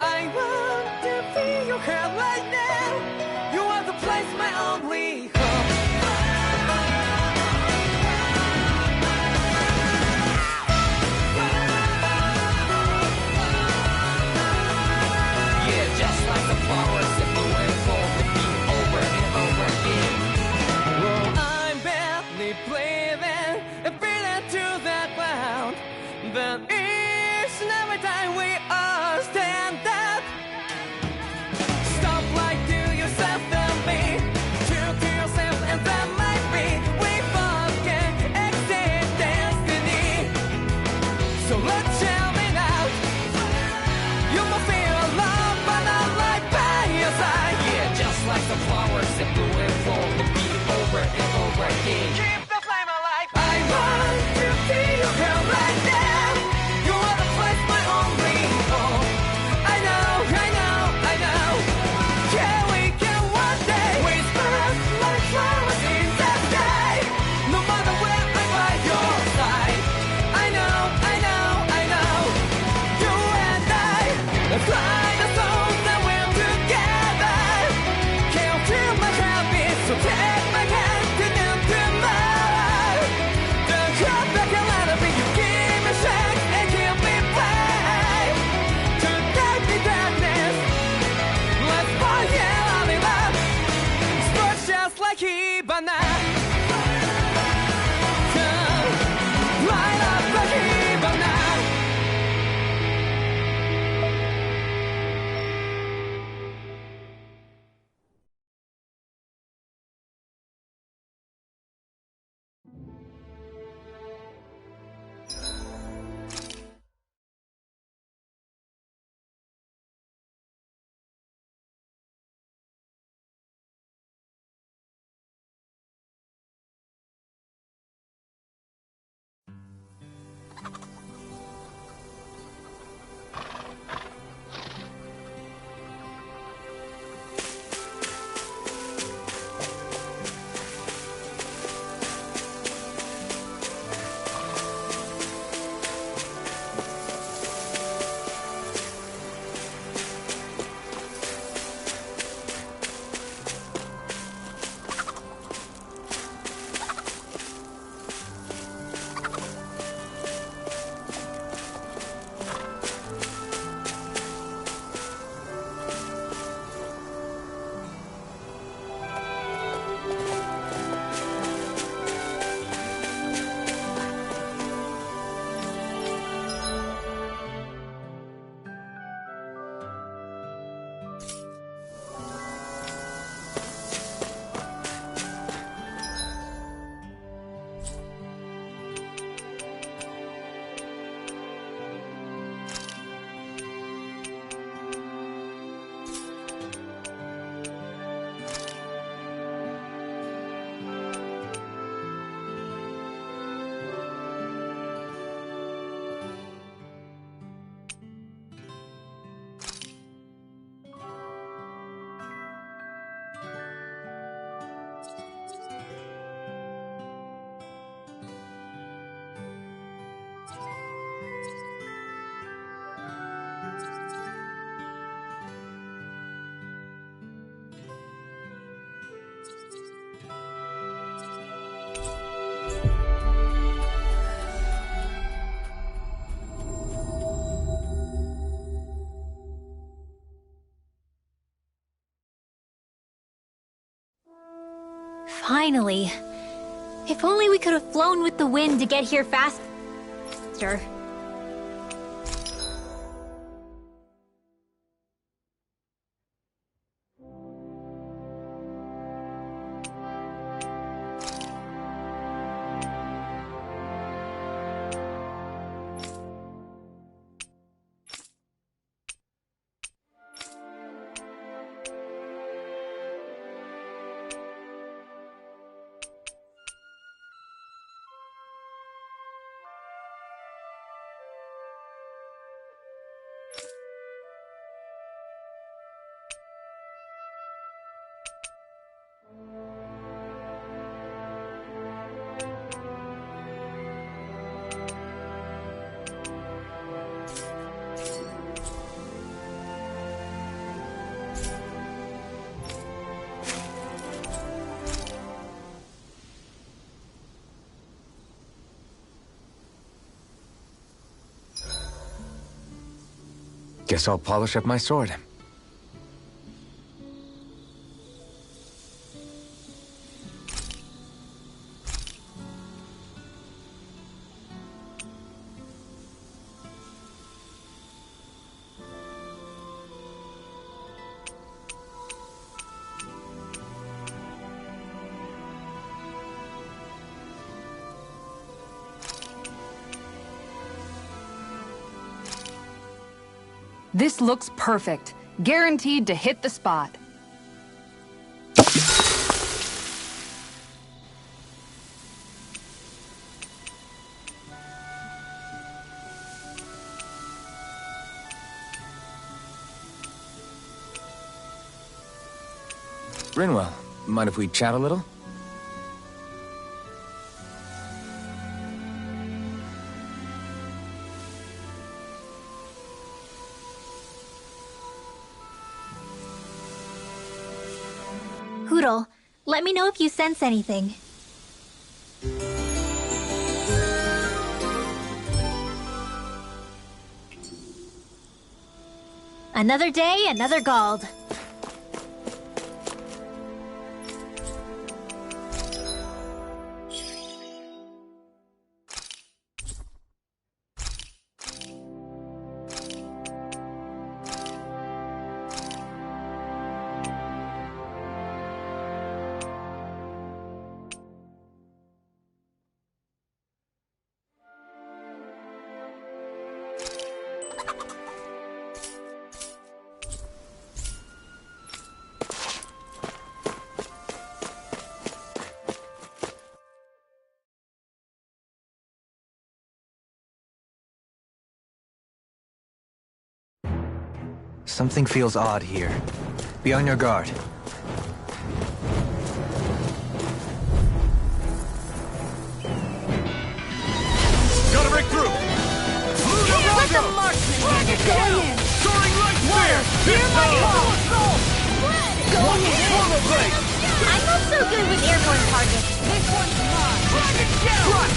I want to feel your heart right now. You are the place, my only hope. Yeah, just like the flowers that bloom and fall, repeat over and over again. Well, I'm barely breathing and breathing to that ground. But each and every time we all stand up, stop like to yourself and me, true to yourself, and that might be we forget exist destiny. So let's shout it out. You must feel alone, but not like by your side. Yeah, just like the flowers that bloom and fall, repeat over and over again. Keep the flame alive. I want to feel your heart right now. You are the place, my only hope. I know, I know, I know. Yeah, we can one day. We spread like flowers in the sky. No matter where I'm by your side. I know, I know, I know. You and I fly the soul that we're together. Can't feel my habit, so take my hand to them tomorrow. Don't come back and let it be. You give me strength and give me brave. Tonight the darkness, let's fall yeah, in love. Sparks just like Hibana. Light up like Hibana. Finally. If only we could have flown with the wind to get here faster. Guess I'll polish up my sword. This looks perfect. Guaranteed to hit the spot. Rinwell, mind if we chat a little? Hoodle, let me know if you sense anything. Another day, another Gald. Something feels odd here. Be on your guard. Gotta break through! Let the marksman get going! Soaring light spear! Hear my call! Go Swallow blade! I'm not so good with airborne targets. This one's mine! Dragon Strike!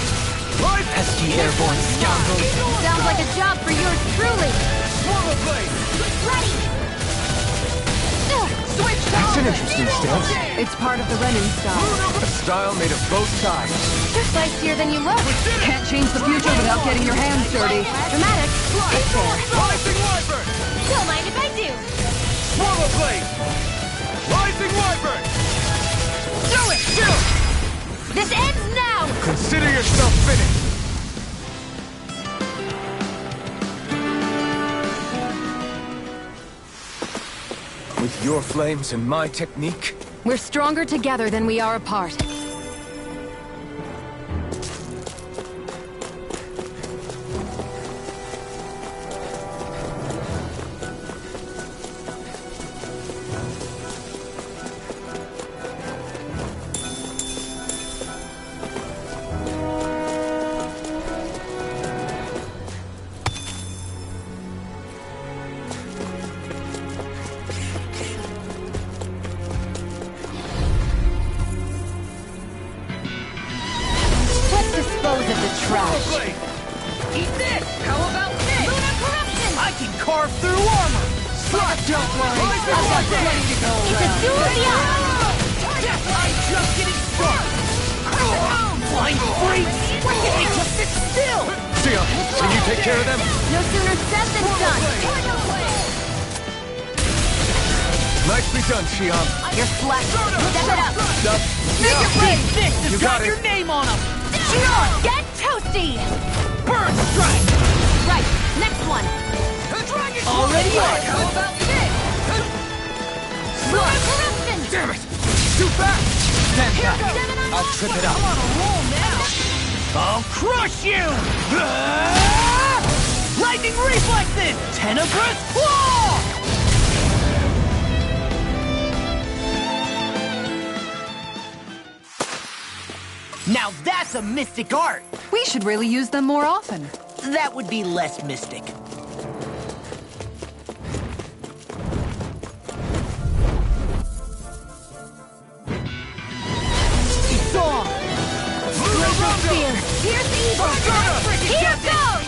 Life! Pesky airborne scoundrels! Sounds like a job for yours truly. Swallow blade! Ready! Switch That's an interesting stance. It's part of the Renin style. A style made of both sides. You're spicier than you look. Can't change the future without getting your hands dirty. Dramatic. Ain't fair. Rising Wyvern! Don't mind if I do. Swallow blade! Rising Wyvern! Do it! This ends now! Consider yourself finished. With your flames and my technique, We're stronger together than we are apart. Dispose of the trash. Blade! Eat this! How about this? Lunar corruption! I can carve through armor! Strike! Don't worry, I've got plenty to go It's a around. duel! I'm just getting started! Blind freaks! Why can't they just sit still? Sion, can you take care of them? No sooner said than done. Nicely done, Xion. You're slack. Step it up. Make it ready! This You has got got it. your name on them! Get toasty! Burn strike! Right, next one. Dragon Already on. How about this? Lunar corruption! Damn it! Too fast! Stand back. I'll trip it up. I'm on a roll now! I'll crush you! Lightning reflexes! Tenebrous claw! Now that's a mystic art! We should really use them more often. That would be less mystic. It's on! Spear. Here's the evil. Here goes!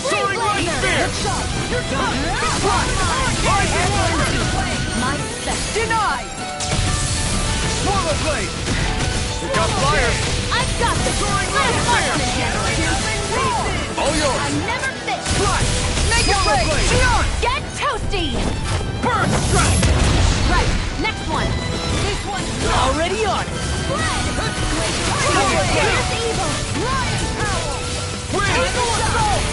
Soaring light spear! You're done! got this! All yours! I never miss! Strike! Make it Swallow break! blade! Shion! Get toasty! Burn strike! Right, next one! This one's Already on it! Spread! Here's the evil! Lion Power! Win! Assault!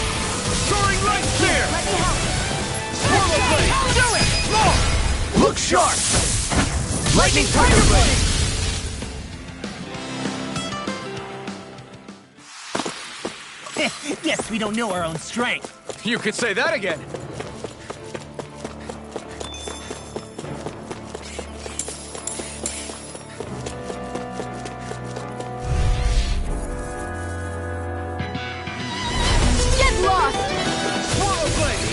Soaring light spear! Let me help! Swallow blade! Do it! Long! Look sharp! Lightning tiger blade! Guess we don't know our own strength. You could say that again. Get lost! Swallow blade!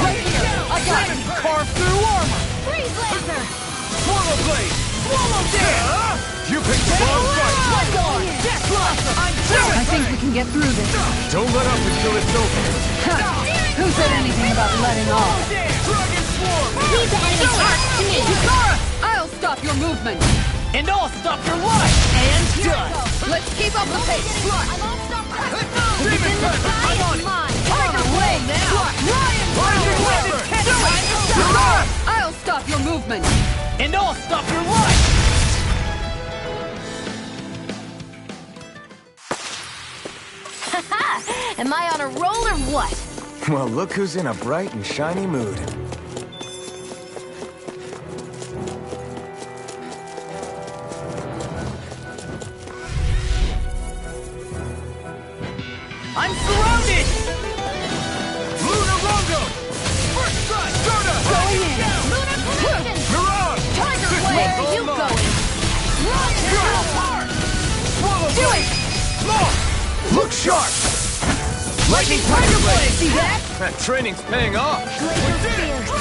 Right here! I got it! Carve through armor! Freeze laser! Swallow blade! Swallow dare! You picked the wrong fight! Let's go! Death Blossom! I think we can get through this. Don't let up until it's over. Who said anything about letting off? Dragon swarm! Leave the enemy parts to me. I'll stop your movement. And I'll stop your life! And done! Let's keep up the pace. Demon Panther! I'm on it! Tiger Blade now! Lightning weapon! I'll stop your movement. And I'll stop your life! Am I on a roll or what? Well, look who's in a bright and shiny mood. I'm surrounded! Lunar Rongo! First strike! Stardust! Going in. Lunar Collision! Mirage! Tiger This Blade! one's Where are you all mine. going? Swallow Do blade! it! Long! Look sharp! Lightning tiger blade! See that? That training's paying off.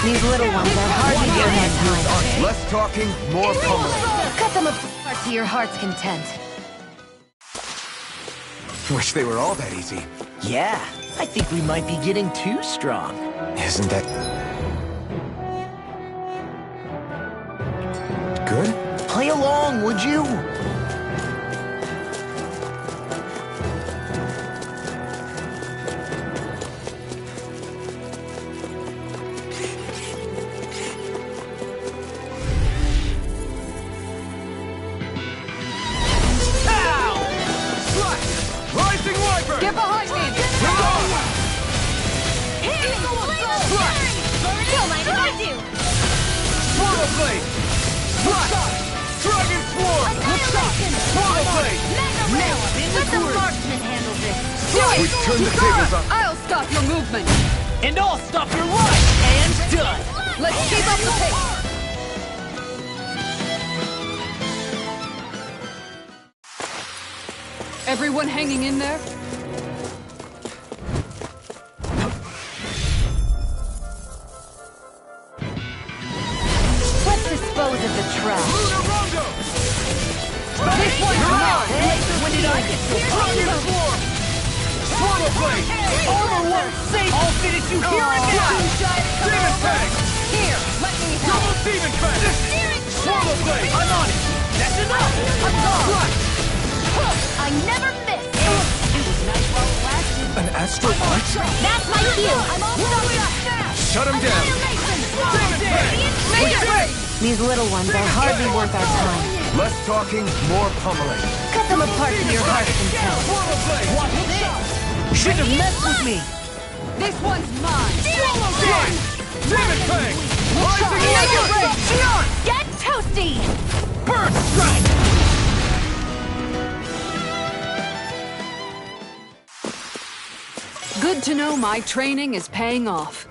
These little ones are hardly given their time. Less talking, more pummeling. Cut them apart to your heart's content. Wish they were all that easy. Yeah, I think we might be getting too strong. Isn't that... good? Play along, would you? Rising Wyvern! Get behind me! Swallow blade! Dragon swarm! Swallow blade! Let the marksman handle this. We've turned the tables on... I'll stop your movement. And I'll stop your life! And done! Let's keep up the pace. Everyone hanging in there? Let's dispose of the trash. Lunar Rongo! This one's mine! When did I get so Dragon swarm! Swallow blade! Armor won't save! I'll finish you here and now! Demon Fang! Here, let me help. Double Demon Fang! Swallow blade! I'm on it! That's enough! I'm gone. I never miss. An astral arch? That's my cue. I'm all Shut him down! Make it break! These little ones are hardly worth our time. Less talking, more pummeling. Cut them apart to your heart's content. Swallow blade! Watch this! You shouldn't have messed with me! This one's mine! Swallow blade! Demon Fang! Rising Make it Wyvern! break! Get toasty! Burn strike! Good to know my training is paying off.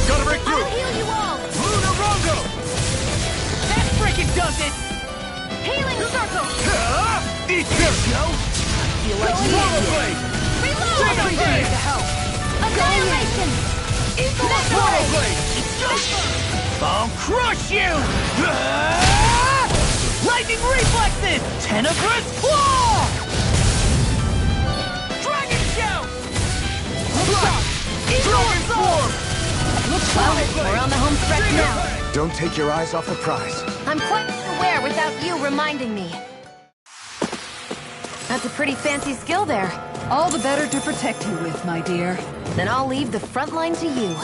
Gotta break through! Heal you all. Lunar Rongo! That freaking does it! Healing circle. Eat this! Feel like Swallow blade! Demon Fang! Annihilation. Swallow blade! I'll crush you! Lightning reflexes! Tenebrous claw! Well, we're on the home stretch now. Don't take your eyes off the prize. I'm quite aware without you reminding me. That's a pretty fancy skill there. All the better to protect you with, my dear. Then I'll leave the front line to you.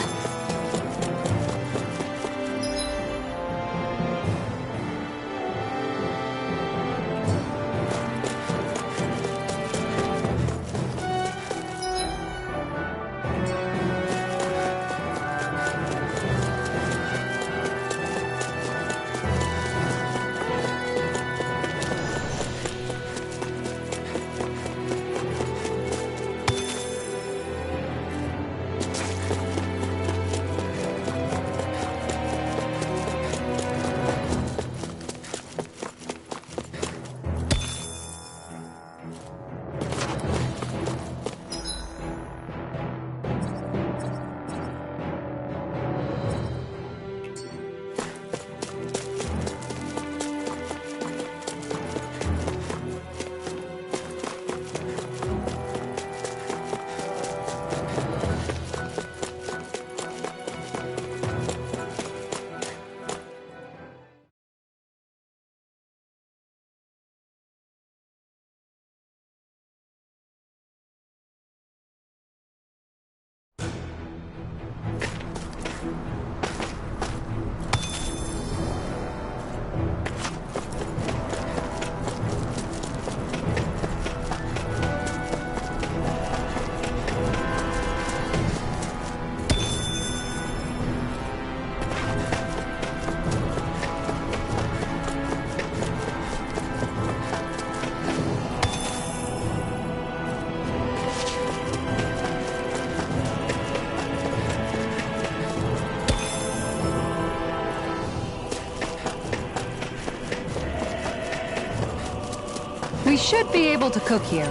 We should be able to cook here.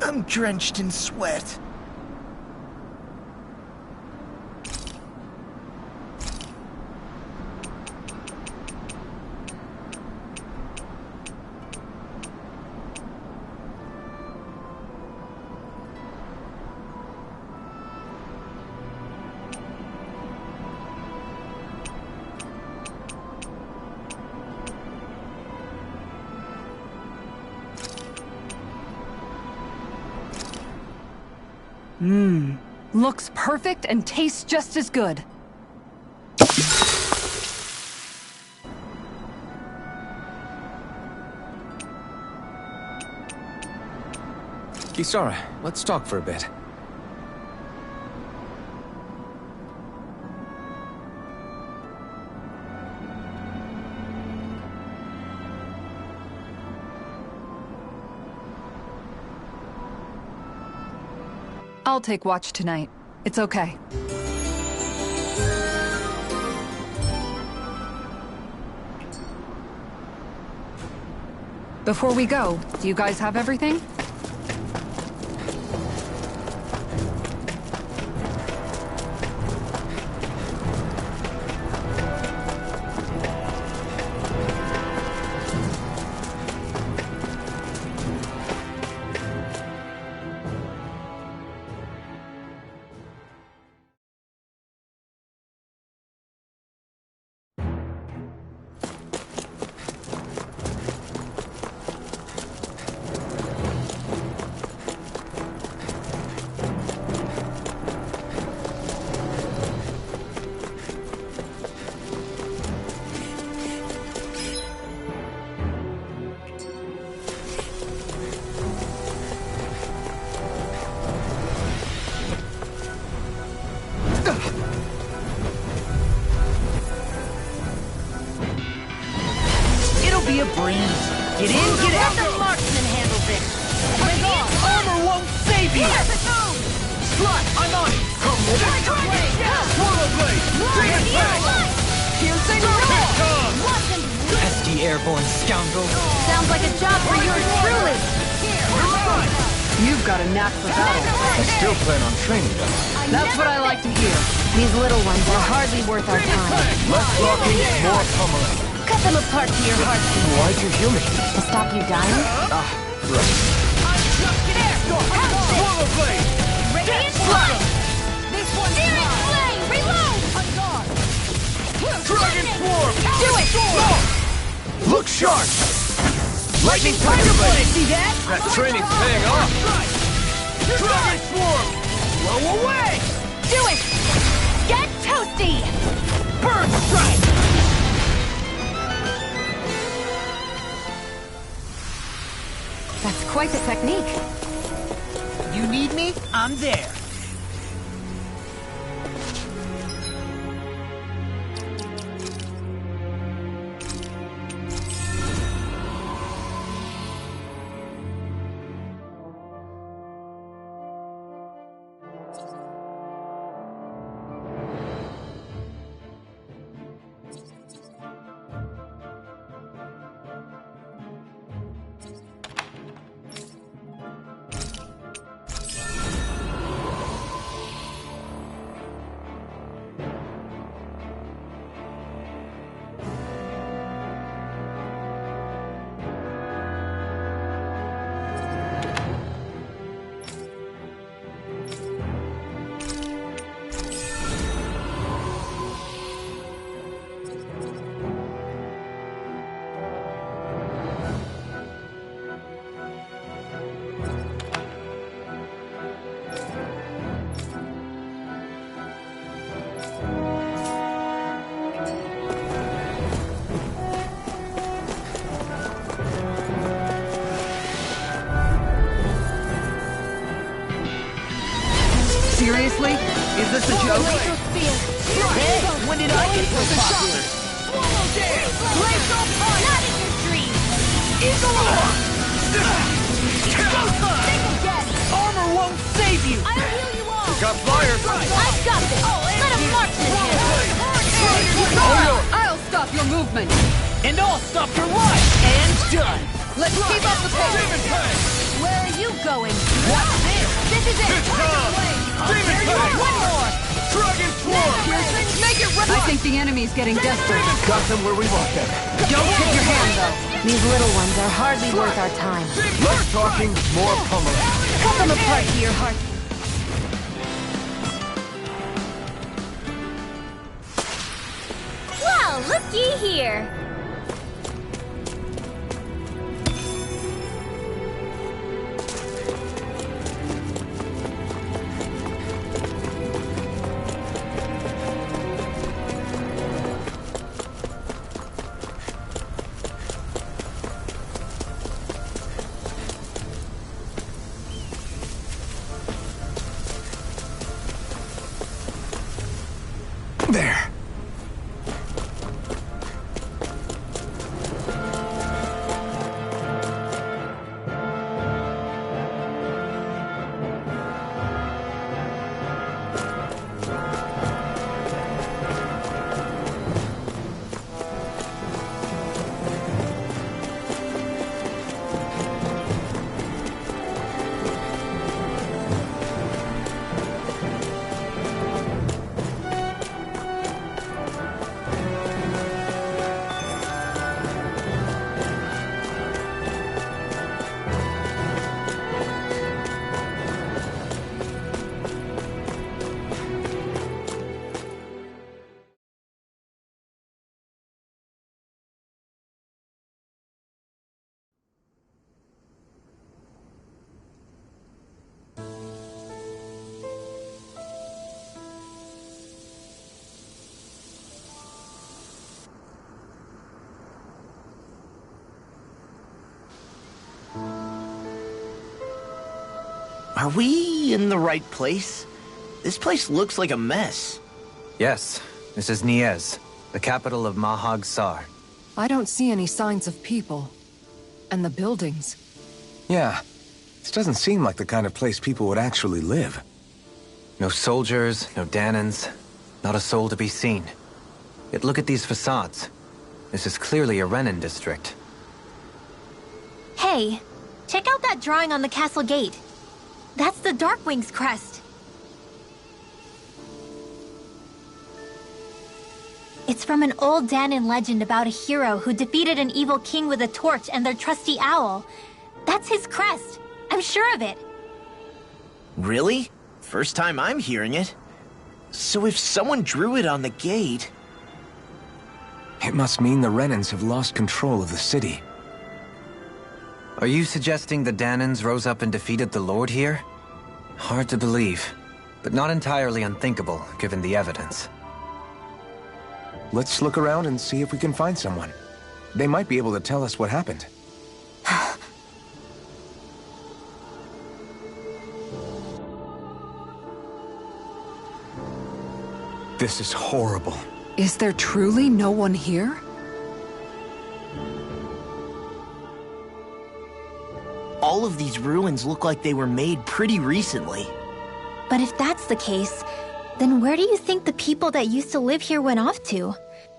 I'm drenched in sweat. Looks perfect and tastes just as good. Kisara, let's talk for a bit. I'll take watch tonight. It's okay. Before we go, do you guys have everything? Be a breeze. Get in, get out. The marksman handles it. Armor won't save you. Slut, I'm on it. Come with it. Swallow blade. Dance back. Piercing roar. Pesky airborne scoundrel. Sounds like a job for yours truly. You've got a knack for battle. I still plan on training them. That's what I like to hear. These little ones are hardly worth our time. Less blocking, more pummeling. Cut them apart to your heart. Why'd you heal me? To stop you dying? Right. Swallow blade! Radiant Flame! This one's Searing Flame! Reload! on guard! Dragon Swarm! Do it! Look sharp! Lightning Tiger Blade! See that? That training's paying off! Dragon Swarm! Blow away! Do it! Get toasty! Bird Strike! That's quite the technique. You need me? I'm there. Seriously? Is this a joke? Hey, when did I get so popular? Swallow Dance! Laser Fire! Not in your dreams! Eagle Alarm! Showtime! Armor won't save you! I'll heal you all! Got fire! I've got this! Let him march this him! I'll stop your movement. And I'll stop your life! And done! Let's keep up the pace. Demon Tank! Where are you going? What's this? This is it! It's time! Demon Tank! One more! Dragon Swarm! Make it run. I think the enemy's getting desperate. Got them where we want them. Don't tip your hand, though. These little ones are hardly worth our time. Less talking, more pummeling. Cut them apart to your heart. Well, looky here! There. Are we in the right place? This place looks like a mess. Yes, this is Iesious, the capital of Mahag Sar. I don't see any signs of people. And the buildings. Yeah. This doesn't seem like the kind of place people would actually live. No soldiers, no Danans, not a soul to be seen. Yet look at these facades. This is clearly a Renin district. Hey, check out that drawing on the castle gate. That's the Darkwing's crest. It's from an old Danon legend about a hero who defeated an evil king with a torch and their trusty owl. That's his crest. I'm sure of it. Really? First time I'm hearing it. So if someone drew it on the gate... It must mean the Renans have lost control of the city. Are you suggesting the Danons rose up and defeated the Lord here? Hard to believe, but not entirely unthinkable, given the evidence. Let's look around and see if we can find someone. They might be able to tell us what happened. This is horrible. Is there truly no one here? All of these ruins look like they were made pretty recently. But if that's the case, then where do you think the people that used to live here went off to?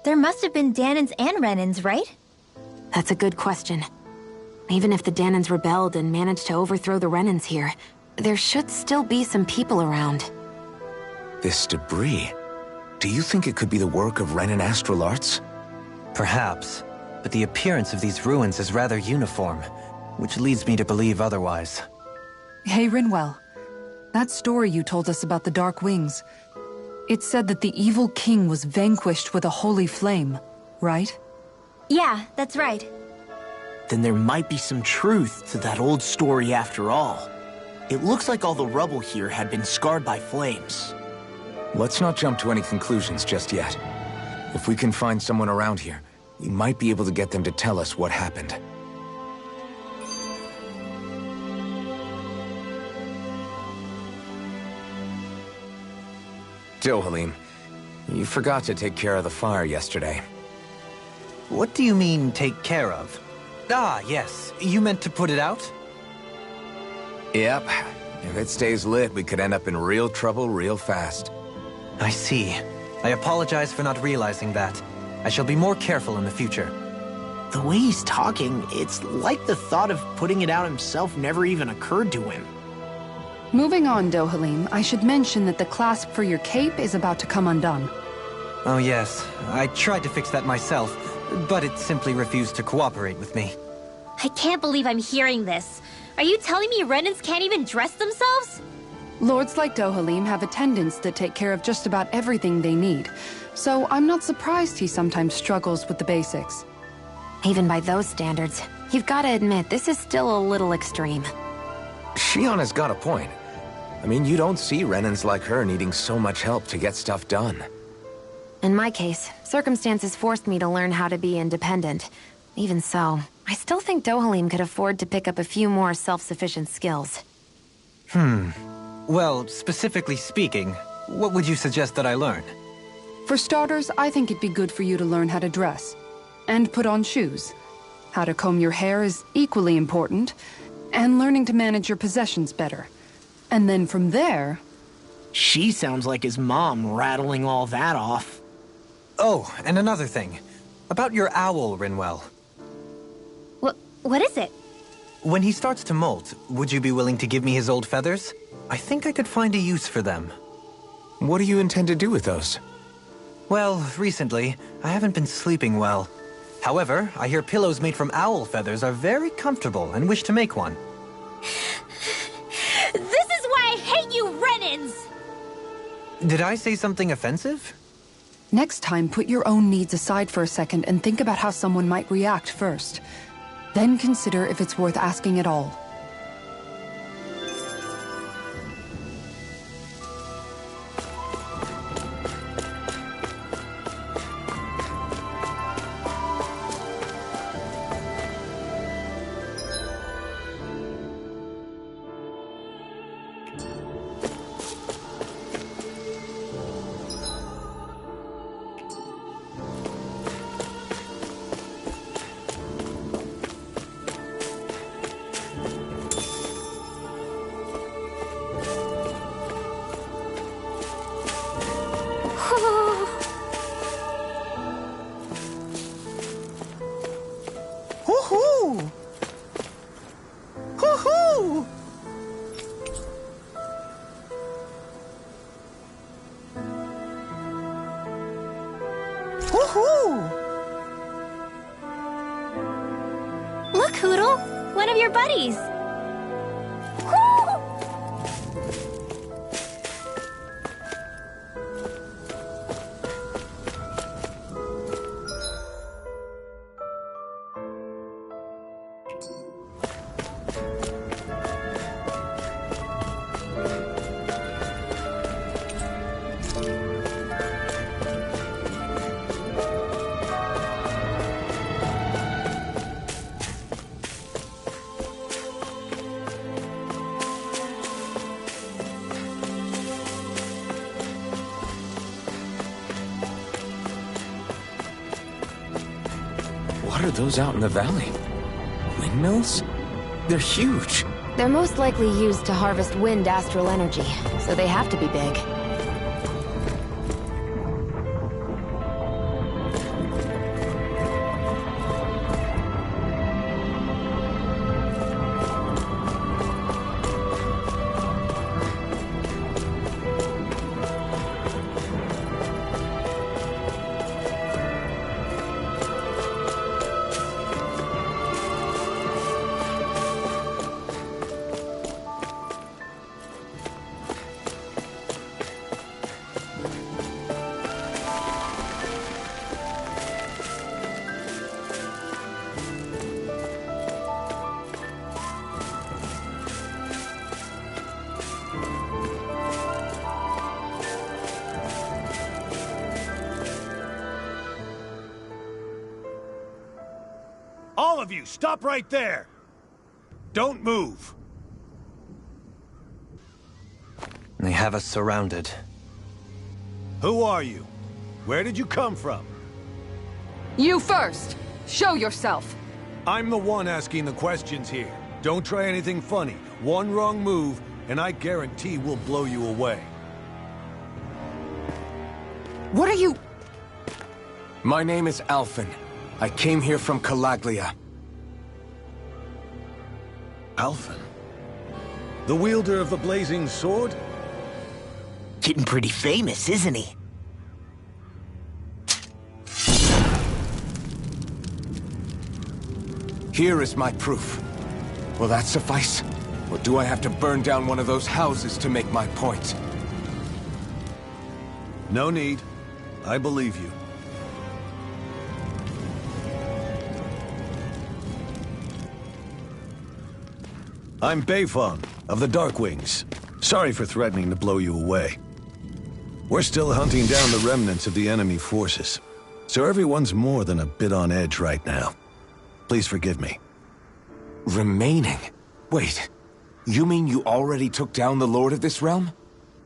There must have been Danons and Renans, right? That's a good question. Even if the Danons rebelled and managed to overthrow the Renans here, there should still be some people around. This debris... Do you think it could be the work of Renan astral arts? Perhaps, but the appearance of these ruins is rather uniform, which leads me to believe otherwise. Hey, Rinwell. That story you told us about the Dark Wings. It said that the evil king was vanquished with a holy flame, right? Yeah, that's right. Then there might be some truth to that old story after all. It looks like all the rubble here had been scarred by flames. Let's not jump to any conclusions just yet. If we can find someone around here, we might be able to get them to tell us what happened. Dohalim, you forgot to take care of the fire yesterday. What do you mean, take care of? Ah, yes. You meant to put it out? Yep. If it stays lit, we could end up in real trouble real fast. I see. I apologize for not realizing that. I shall be more careful in the future. The way he's talking, it's like the thought of putting it out himself never even occurred to him. Moving on, Dohalim, I should mention that the clasp for your cape is about to come undone. Oh yes, I tried to fix that myself, but it simply refused to cooperate with me. I can't believe I'm hearing this. Are you telling me Renans can't even dress themselves? Lords like Dohalim have attendants that take care of just about everything they need, so I'm not surprised he sometimes struggles with the basics. Even by those standards, you've got to admit this is still a little extreme. Shionna's got a point. I mean, you don't see Renans like her needing so much help to get stuff done. In my case, circumstances forced me to learn how to be independent. Even so, I still think Dohalim could afford to pick up a few more self-sufficient skills. Well, specifically speaking, what would you suggest that I learn? For starters, I think it'd be good for you to learn how to dress. And put on shoes. How to comb your hair is equally important. And learning to manage your possessions better. And then from there... She sounds like his mom rattling all that off. Oh, and another thing. About your owl, Rinwell. What is it? When he starts to molt, would you be willing to give me his old feathers? I think I could find a use for them. What do you intend to do with those? Well, recently, I haven't been sleeping well. However, I hear pillows made from owl feathers are very comfortable and wish to make one. This is why I hate you, Renans! Did I say something offensive? Next time, put your own needs aside for a second and think about how someone might react first. Then consider if it's worth asking at all. One of your buddies! What are those out in the valley? Windmills? They're huge. They're most likely used to harvest wind astral energy, so they have to be big. All of you, stop right there! Don't move! They have us surrounded. Who are you? Where did you come from? You first! Show yourself! I'm the one asking the questions here. Don't try anything funny. One wrong move, and I guarantee we'll blow you away. What are you... My name is Alphen. I came here from Calaglia. Alphen? The wielder of the blazing sword? Getting pretty famous, isn't he? Here is my proof. Will that suffice? Or do I have to burn down one of those houses to make my point? No need. I believe you. I'm Beifong, of the Darkwings. Sorry for threatening to blow you away. We're still hunting down the remnants of the enemy forces, so everyone's more than a bit on edge right now. Please forgive me. Remaining? Wait, you mean you already took down the Lord of this realm?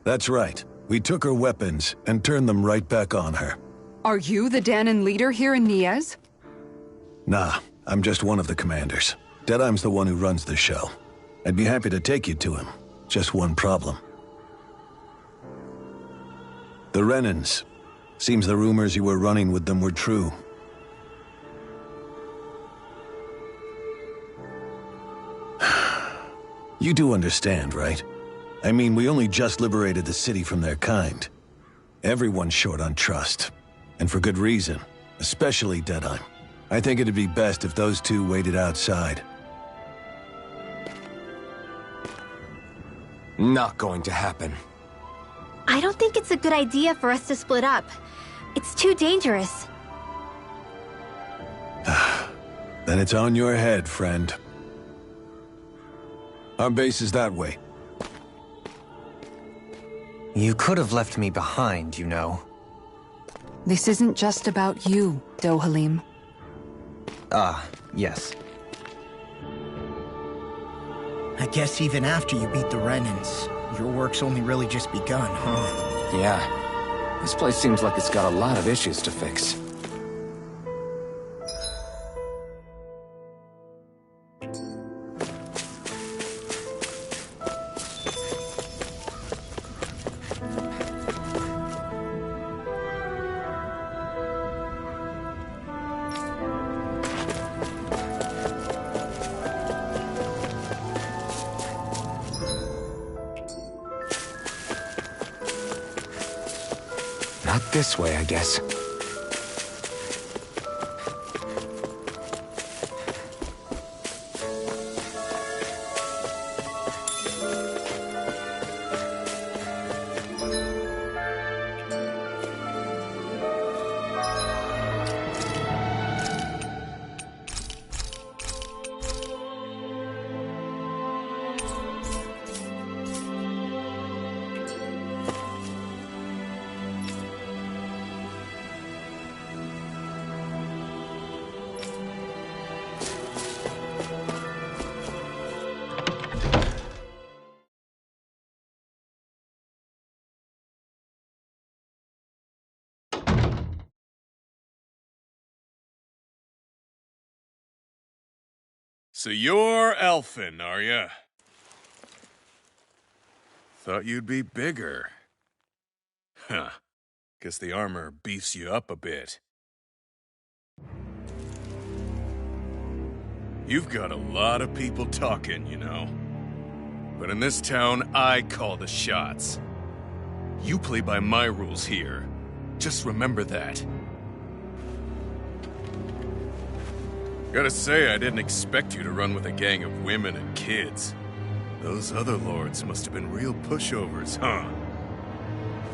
That's right. We took her weapons and turned them right back on her. Are you the Danon leader here in Niez? Nah, I'm just one of the commanders. Deadeye's the one who runs the show. I'd be happy to take you to him. Just one problem. The Renans. Seems the rumors you were running with them were true. You do understand, right? I mean, we only just liberated the city from their kind. Everyone's short on trust. And for good reason. Especially Deadeye. I think it'd be best if those two waited outside. Not going to happen. I don't think it's a good idea for us to split up. It's too dangerous. Then it's on your head, friend. Our base is that way. You could have left me behind, you know. This isn't just about you, Dohalim. Ah, yes. I guess even after you beat the Renans, your work's only really just begun, huh? Yeah. This place seems like it's got a lot of issues to fix. Not this way, I guess. So you're elfin, are ya? Thought you'd be bigger. Huh. Guess the armor beefs you up a bit. You've got a lot of people talking, you know. But in this town, I call the shots. You play by my rules here. Just remember that. Gotta say, I didn't expect you to run with a gang of women and kids. Those other lords must have been real pushovers, huh?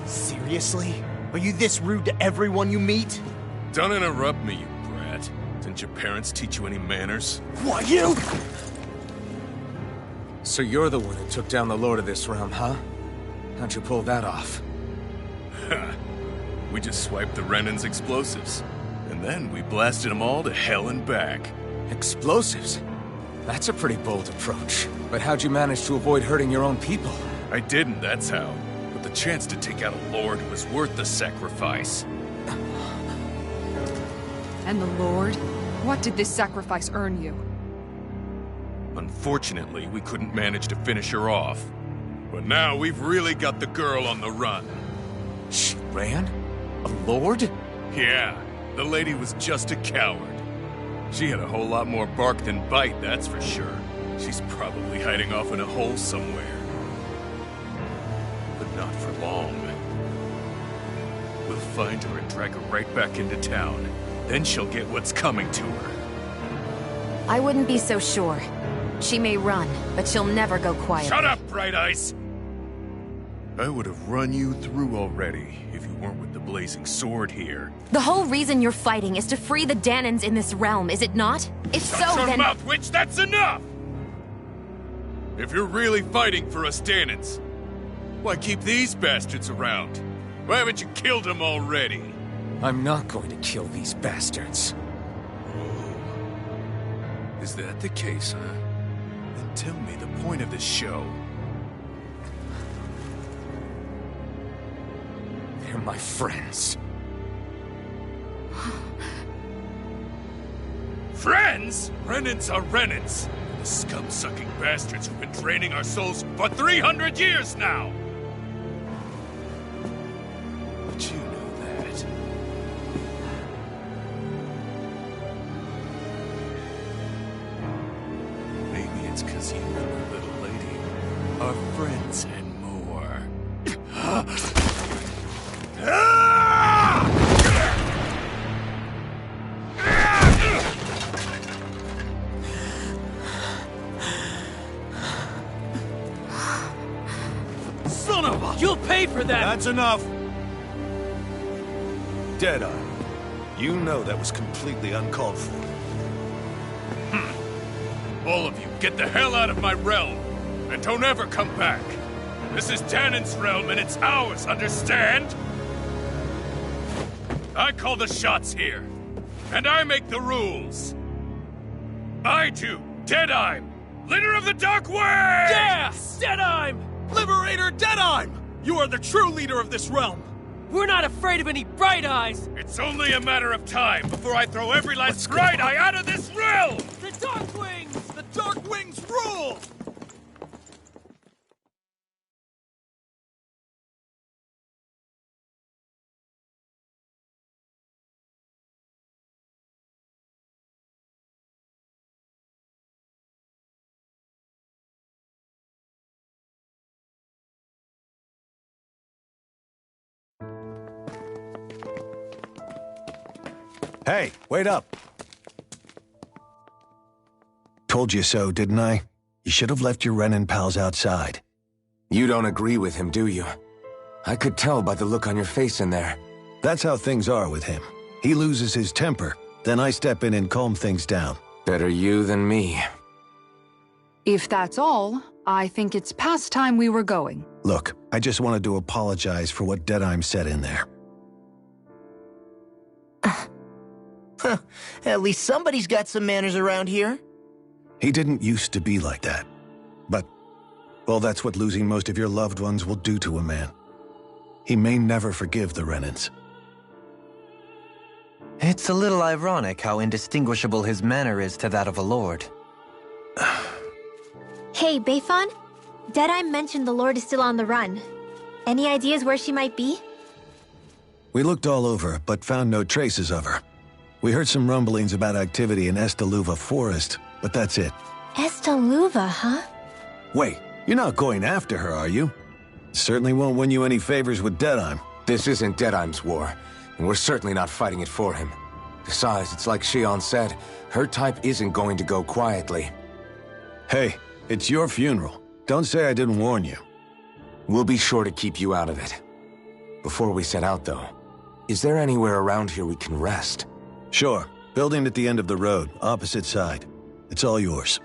Seriously? Are you this rude to everyone you meet? Don't interrupt me, you brat. Didn't your parents teach you any manners? What, you? So you're the one who took down the Lord of this realm, huh? How'd you pull that off? We just swiped the Renan's explosives. And then we blasted them all to hell and back. Explosives? That's a pretty bold approach. But how'd you manage to avoid hurting your own people? I didn't, that's how. But the chance to take out a lord was worth the sacrifice. And the Lord? What did this sacrifice earn you? Unfortunately, we couldn't manage to finish her off. But now we've really got the girl on the run. She ran? A lord? Yeah, the lady was just a coward. She had a whole lot more bark than bite, that's for sure. She's probably hiding off in a hole somewhere. But not for long. We'll find her and drag her right back into town. Then she'll get what's coming to her. I wouldn't be so sure. She may run, but she'll never go quiet. Shut up, Bright Eyes! I would have run you through already if you weren't with the blazing sword here. The whole reason you're fighting is to free the Danans in this realm, is it not? If so, Shut your then— mouth, witch! That's enough! If you're really fighting for us Danans, why keep these bastards around? Why haven't you killed them already? I'm not going to kill these bastards. Oh. Is that the case, huh? Then tell me the point of this show. They're my friends. Friends? Renans are Renans. The scum-sucking bastards who've been draining our souls for 300 years now! But you know that. Maybe it's because you and the little lady are friends and more. Son of a... You'll pay for that! That's enough! Deadeye, you know that was completely uncalled for. All of you, get the hell out of my realm! And don't ever come back! This is Danan's realm and it's ours, understand? I call the shots here. And I make the rules. I do, Deadeye, leader of the Dark Wings! Yeah! Deadeye! Liberator Deadeye! You are the true leader of this realm! We're not afraid of any Bright Eyes! It's only a matter of time before I throw every last Bright Eye out of this realm! The Dark Wings! The Dark Wings rule! Hey, wait up! Told you so, didn't I? You should have left your Renan pals outside. You don't agree with him, do you? I could tell by the look on your face in there. That's how things are with him. He loses his temper, then I step in and calm things down. Better you than me. If that's all, I think it's past time we were going. Look, I just wanted to apologize for what Deadeye said in there. At least somebody's got some manners around here. He didn't used to be like that. But, well, that's what losing most of your loved ones will do to a man. He may never forgive the Renans. It's a little ironic how indistinguishable his manner is to that of a lord. Hey, Beifan? Deadeye mentioned the Lord is still on the run. Any ideas where she might be? We looked all over, but found no traces of her. We heard some rumblings about activity in Estaluva Forest, but that's it. Estaluva, huh? Wait, you're not going after her, are you? Certainly won't win you any favors with Deadeye. This isn't Deadeye's war, and we're certainly not fighting it for him. Besides, it's like Shion said, her type isn't going to go quietly. Hey, it's your funeral. Don't say I didn't warn you. We'll be sure to keep you out of it. Before we set out, though, is there anywhere around here we can rest? Sure. Building at the end of the road, opposite side. It's all yours.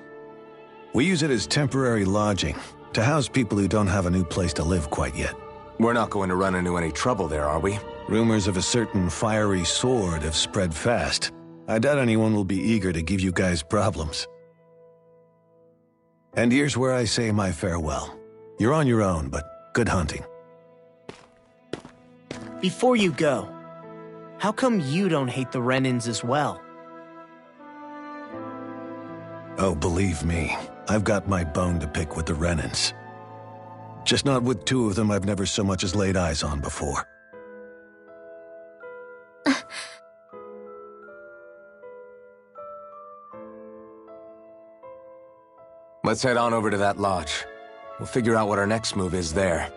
We use it as temporary lodging, to house people who don't have a new place to live quite yet. We're not going to run into any trouble there, are we? Rumors of a certain fiery sword have spread fast. I doubt anyone will be eager to give you guys problems. And here's where I say my farewell. You're on your own, but good hunting. Before you go, how come you don't hate the Renins as well? Oh, believe me, I've got my bone to pick with the Renins. Just not with two of them I've never so much as laid eyes on before. Let's head on over to that lodge. We'll figure out what our next move is there.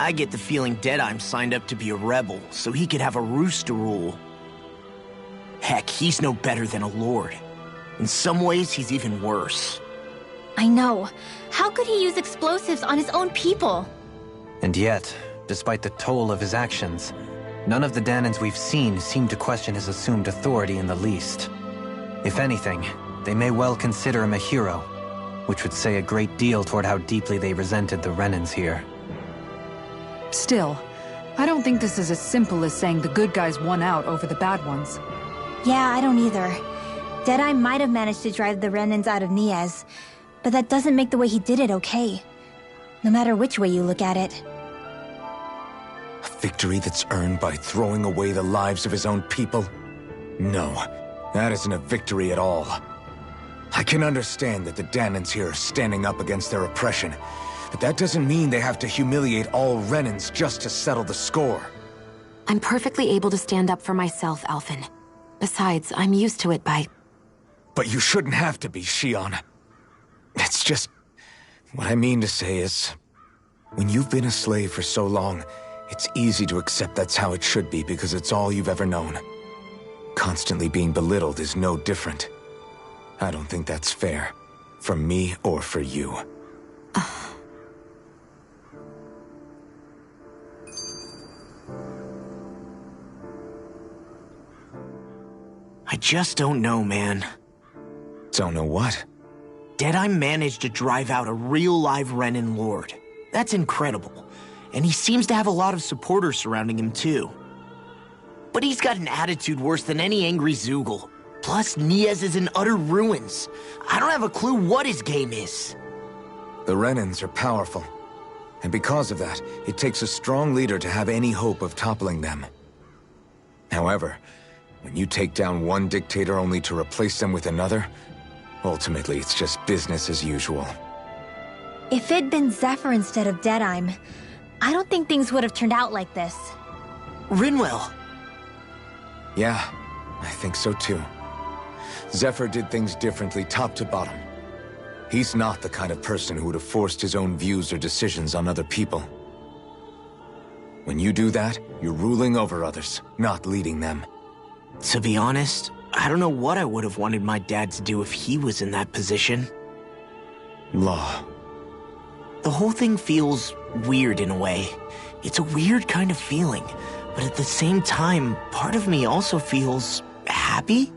I get the feeling Deadeye's signed up to be a rebel, so he could have a roost to rule. Heck, he's no better than a lord. In some ways, he's even worse. I know. How could he use explosives on his own people? And yet, despite the toll of his actions, none of the Danans we've seen seem to question his assumed authority in the least. If anything, they may well consider him a hero, which would say a great deal toward how deeply they resented the Renins here. Still, I don't think this is as simple as saying the good guys won out over the bad ones. Yeah, I don't either. Deadeye might have managed to drive the Renins out of Niez, but that doesn't make the way he did it okay. No matter which way you look at it. A victory that's earned by throwing away the lives of his own people? No, that isn't a victory at all. I can understand that the Danans here are standing up against their oppression, but that doesn't mean they have to humiliate all Renins just to settle the score. I'm perfectly able to stand up for myself, Alphen. Besides, I'm used to it by... But you shouldn't have to be, Shion. It's just... What I mean to say is... When you've been a slave for so long, it's easy to accept that's how it should be because it's all you've ever known. Constantly being belittled is no different. I don't think that's fair. For me or for you. I just don't know, man. Don't know what? Deadeye managed to drive out a real live Renin lord. That's incredible. And he seems to have a lot of supporters surrounding him, too. But he's got an attitude worse than any angry Zoogle. Plus, Niez is in utter ruins. I don't have a clue what his game is. The Renins are powerful. And because of that, it takes a strong leader to have any hope of toppling them. However, when you take down one dictator only to replace them with another, ultimately it's just business as usual. If it'd been Zephyr instead of Deadeye, I don't think things would have turned out like this. Rinwell! Yeah, I think so too. Zephyr did things differently top to bottom. He's not the kind of person who would have forced his own views or decisions on other people. When you do that, you're ruling over others, not leading them. To be honest, I don't know what I would have wanted my dad to do if he was in that position. Law. The whole thing feels weird in a way. It's a weird kind of feeling, but at the same time, part of me also feels happy?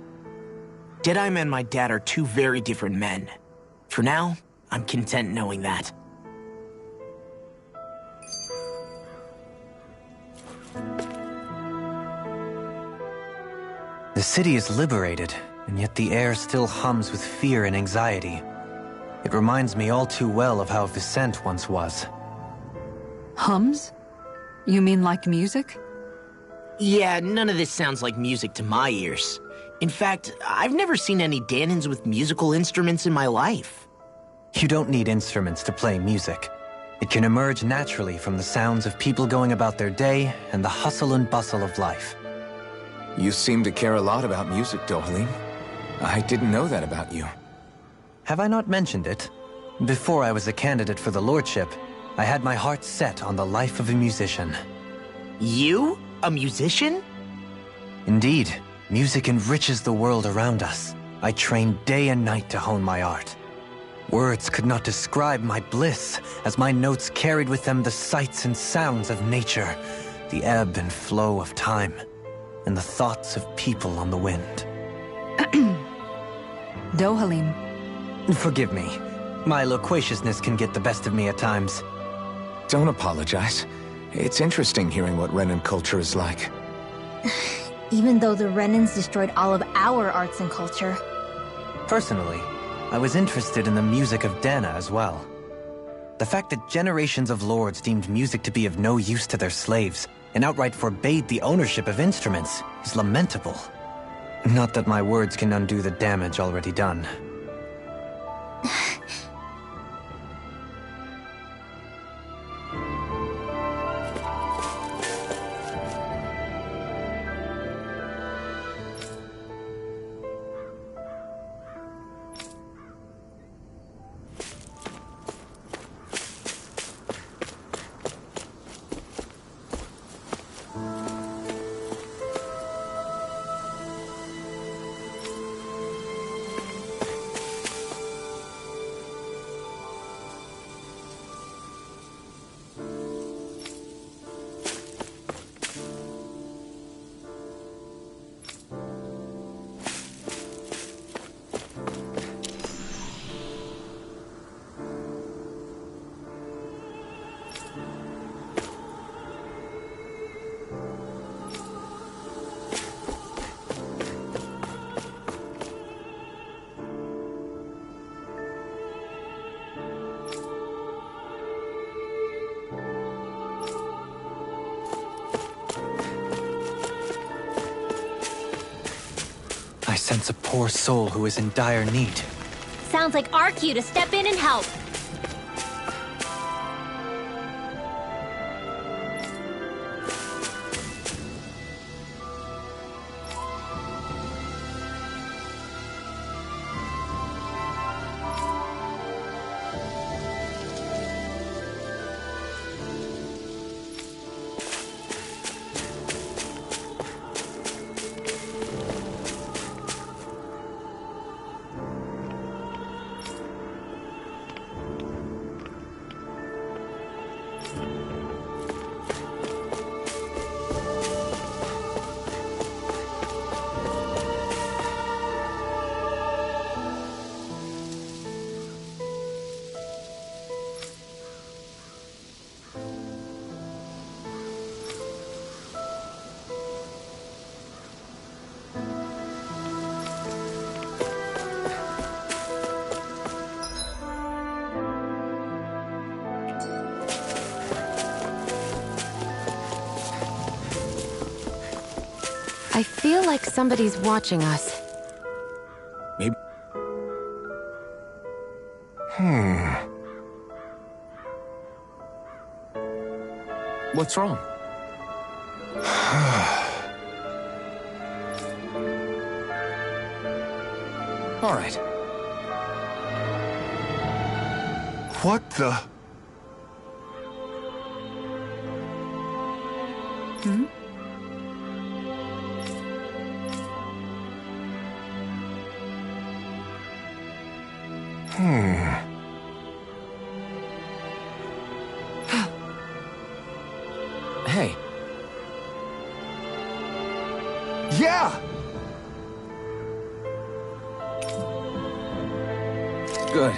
Deadeye and my dad are two very different men. For now, I'm content knowing that. The city is liberated, and yet the air still hums with fear and anxiety. It reminds me all too well of how Vicente once was. Hums? You mean like music? Yeah, none of this sounds like music to my ears. In fact, I've never seen any Danans with musical instruments in my life. You don't need instruments to play music. It can emerge naturally from the sounds of people going about their day and the hustle and bustle of life. You seem to care a lot about music, Dohalim. I didn't know that about you. Have I not mentioned it? Before I was a candidate for the lordship, I had my heart set on the life of a musician. You? A musician? Indeed, music enriches the world around us. I trained day and night to hone my art. Words could not describe my bliss, as my notes carried with them the sights and sounds of nature, the ebb and flow of time, and the thoughts of people on the wind. Dohalim. Forgive me. My loquaciousness can get the best of me at times. Don't apologize. It's interesting hearing what Renan culture is like. Even though the Renans destroyed all of our arts and culture. Personally, I was interested in the music of Dana as well. The fact that generations of lords deemed music to be of no use to their slaves and outright forbade the ownership of instruments is lamentable. Not that my words can undo the damage already done. I sense a poor soul who is in dire need. Sounds like our cue to step in and help. I feel like somebody's watching us. Maybe... What's wrong? All right. What the? Hmm? Hey. Yeah! Good.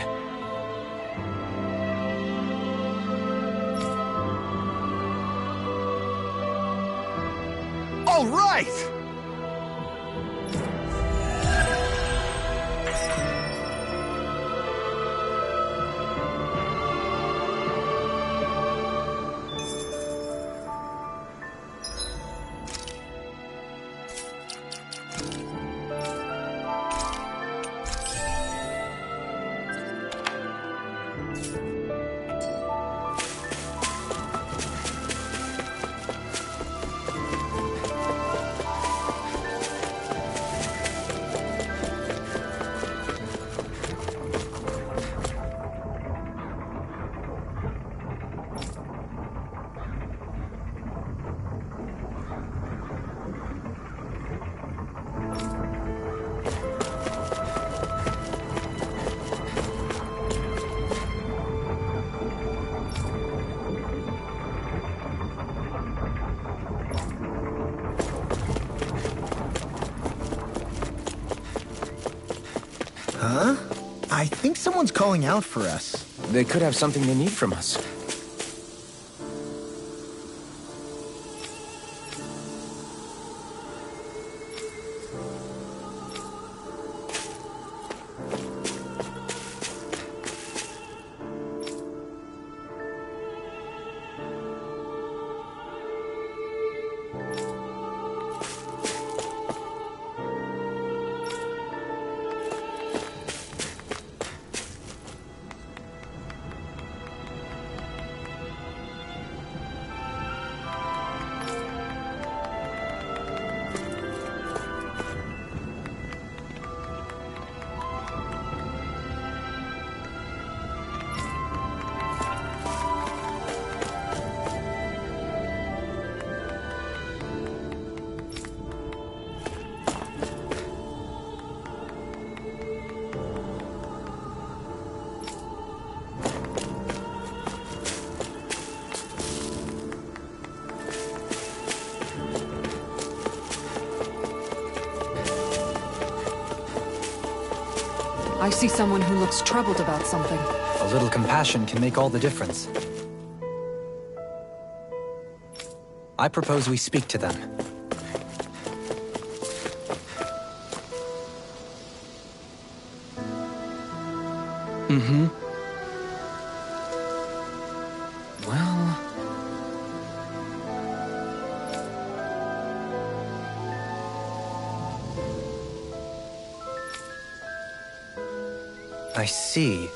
All right! Huh? I think someone's calling out for us. They could have something they need from us. I see someone who looks troubled about something. A little compassion can make all the difference. I propose we speak to them. Mm-hmm. Well... I see.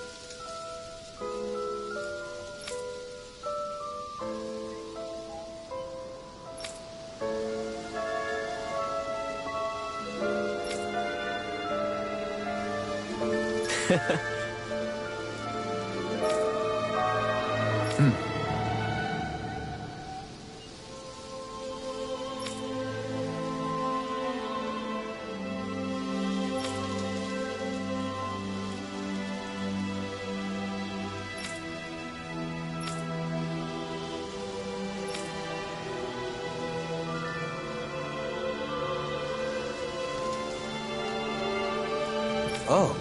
Oh.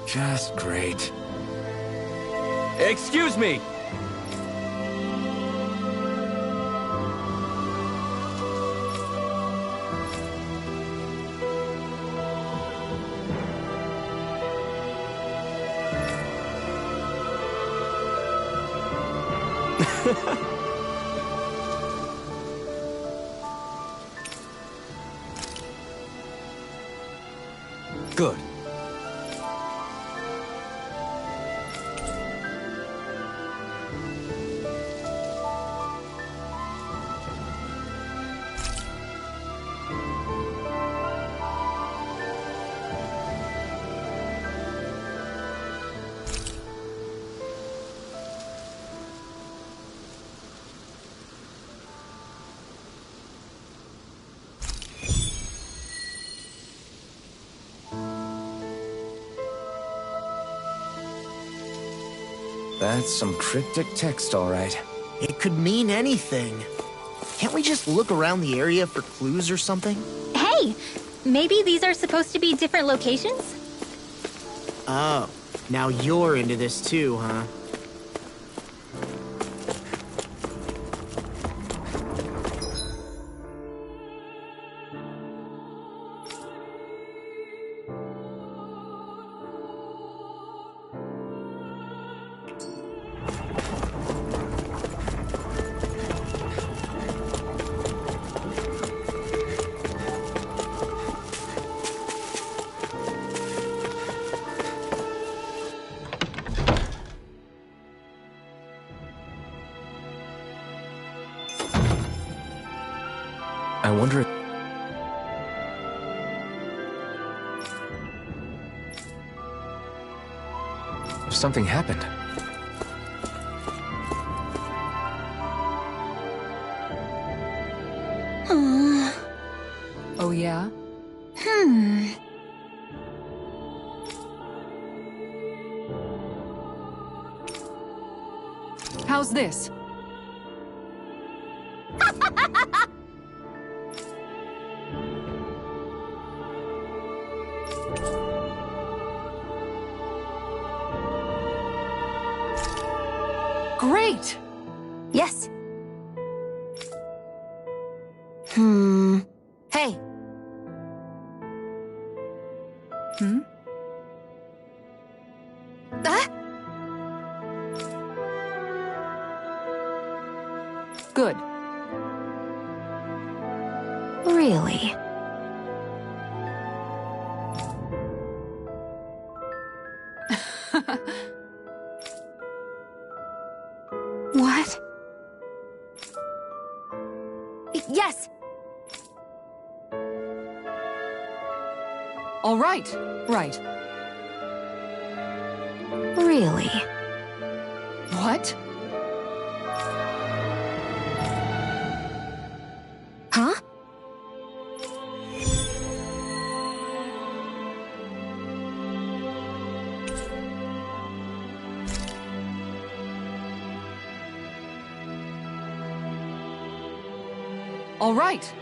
Just great. Excuse me! Good. That's some cryptic text, all right. It could mean anything. Can't we just look around the area for clues or something? Hey! Maybe these are supposed to be different locations? Oh, now you're into this too, huh? something happened. Oh, yeah? How's this? Great! Yes. Hey. Good. Really? What? Yes! All right. Right. Really? What? Huh? All right.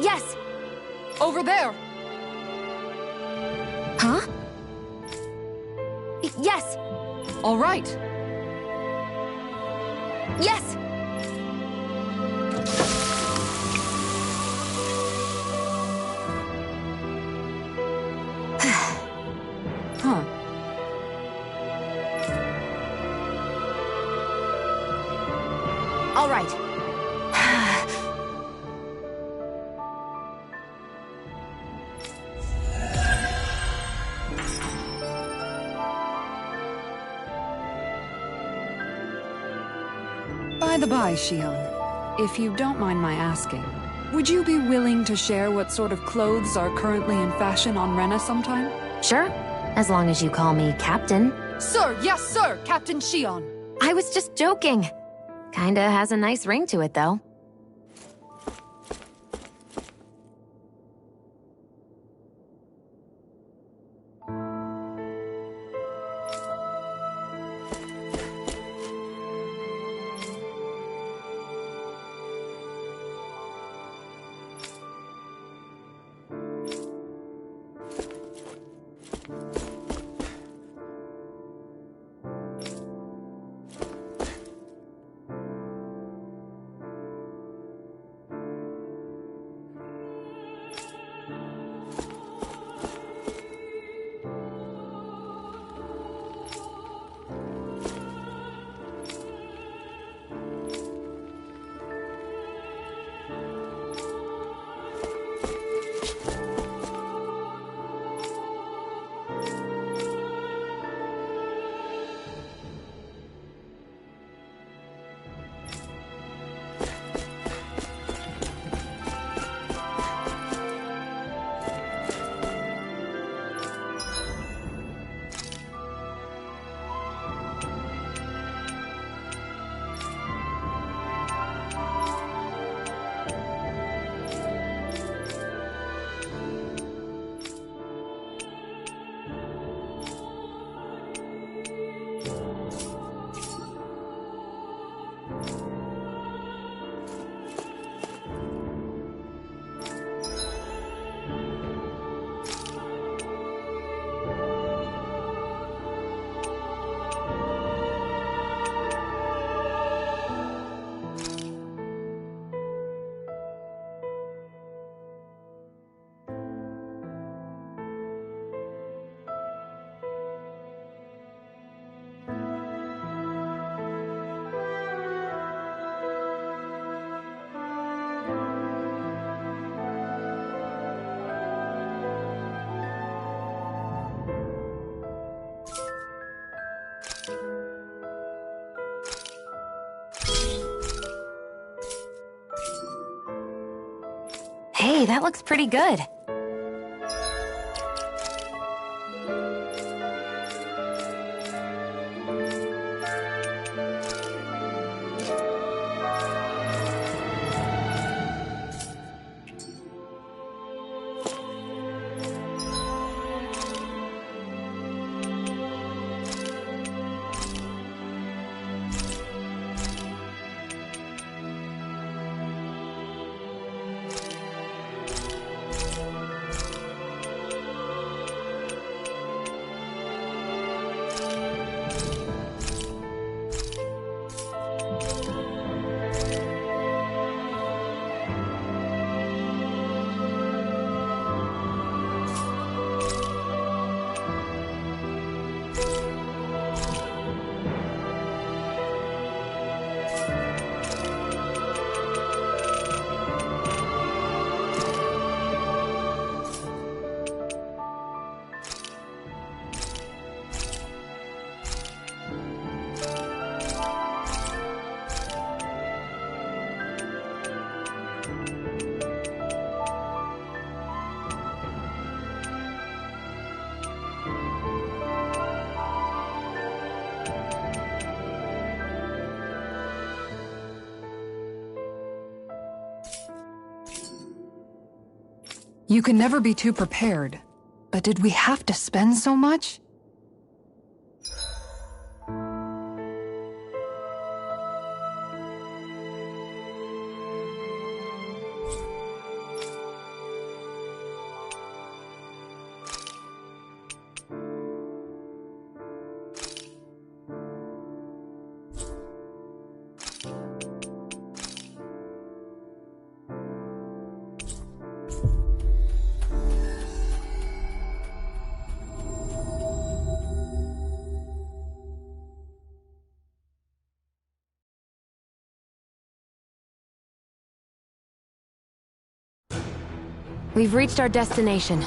Yes! Over there! Huh? Yes! All right. Yes! Huh. All right. By the by, Shion, if you don't mind my asking, would you be willing to share what sort of clothes are currently in fashion on Rena sometime? Sure. As long as you call me Captain. Sir, yes, sir, Captain Shion. I was just joking. Kinda has a nice ring to it, though. Hey, that looks pretty good. You can never be too prepared. But did we have to spend so much? We've reached our destination.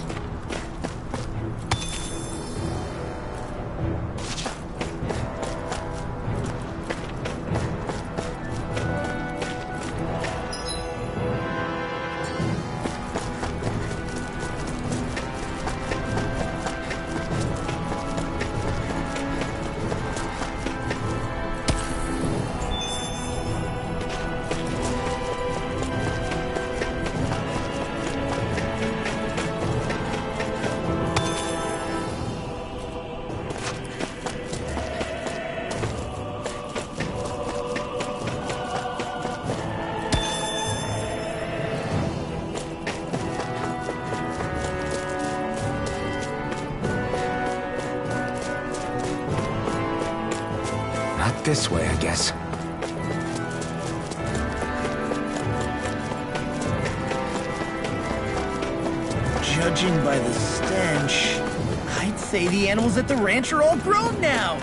This way, I guess. Judging by the stench, I'd say the animals at the ranch are all grown now.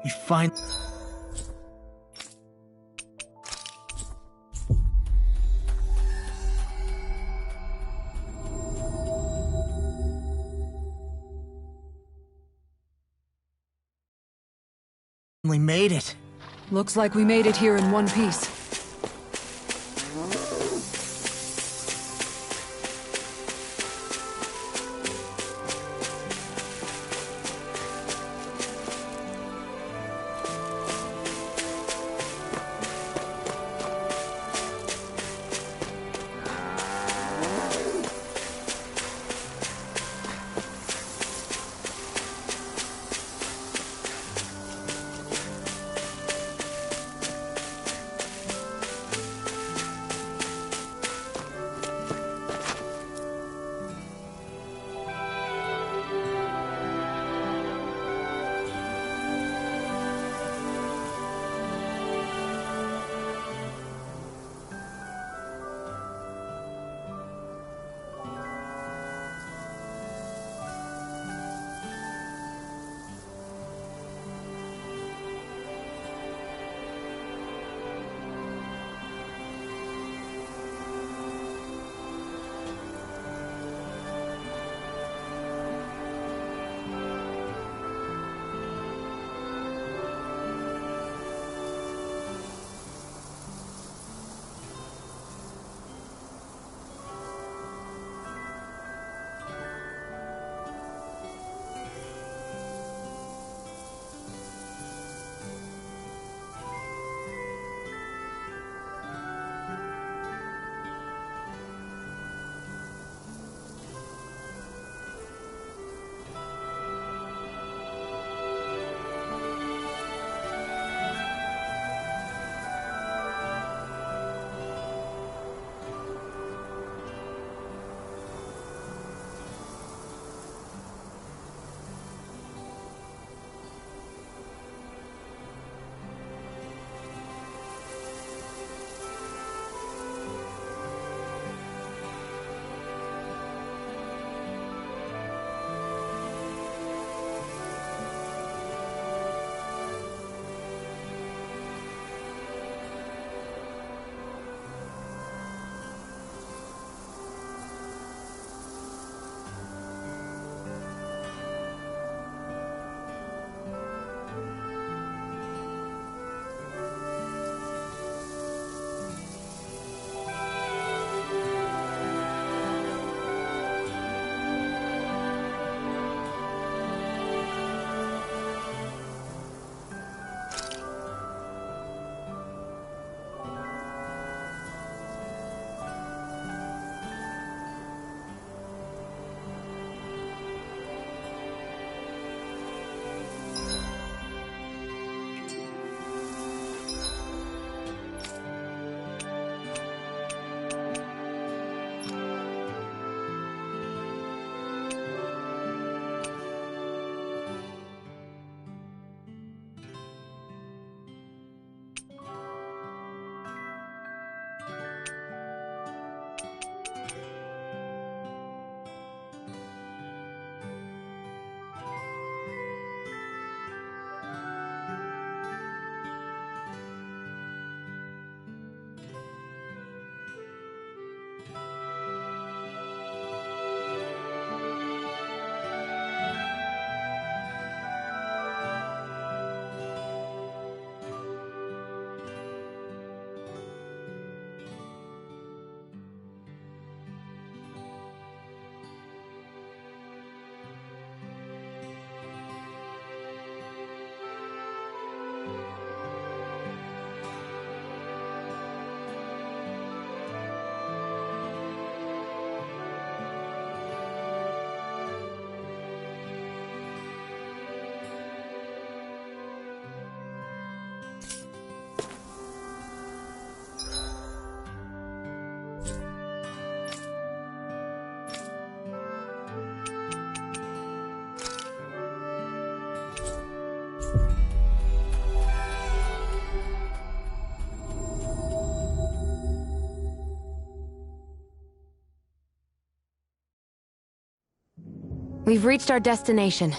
We find... We made it. Looks like we made it here in one piece. We've reached our destination.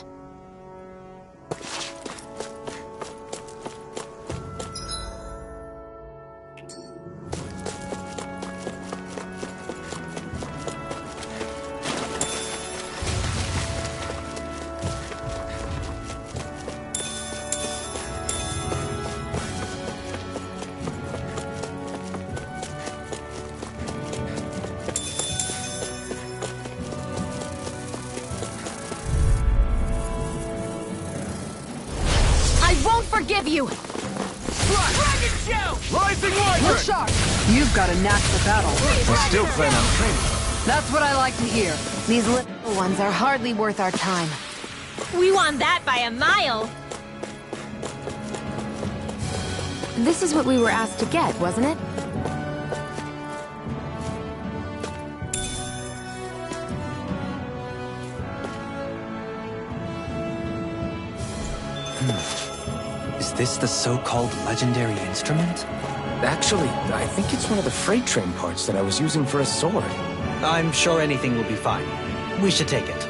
Forgive you! Dragon Show! Rising Wyvern! Look sharp! You've got a knack for battle. I still plan on training. That's what I like to hear. These little ones are hardly worth our time. We won that by a mile. This is what we were asked to get, wasn't it? Is this the so-called legendary instrument? Actually, I think it's one of the freight train parts that I was using for a sword. I'm sure anything will be fine. We should take it.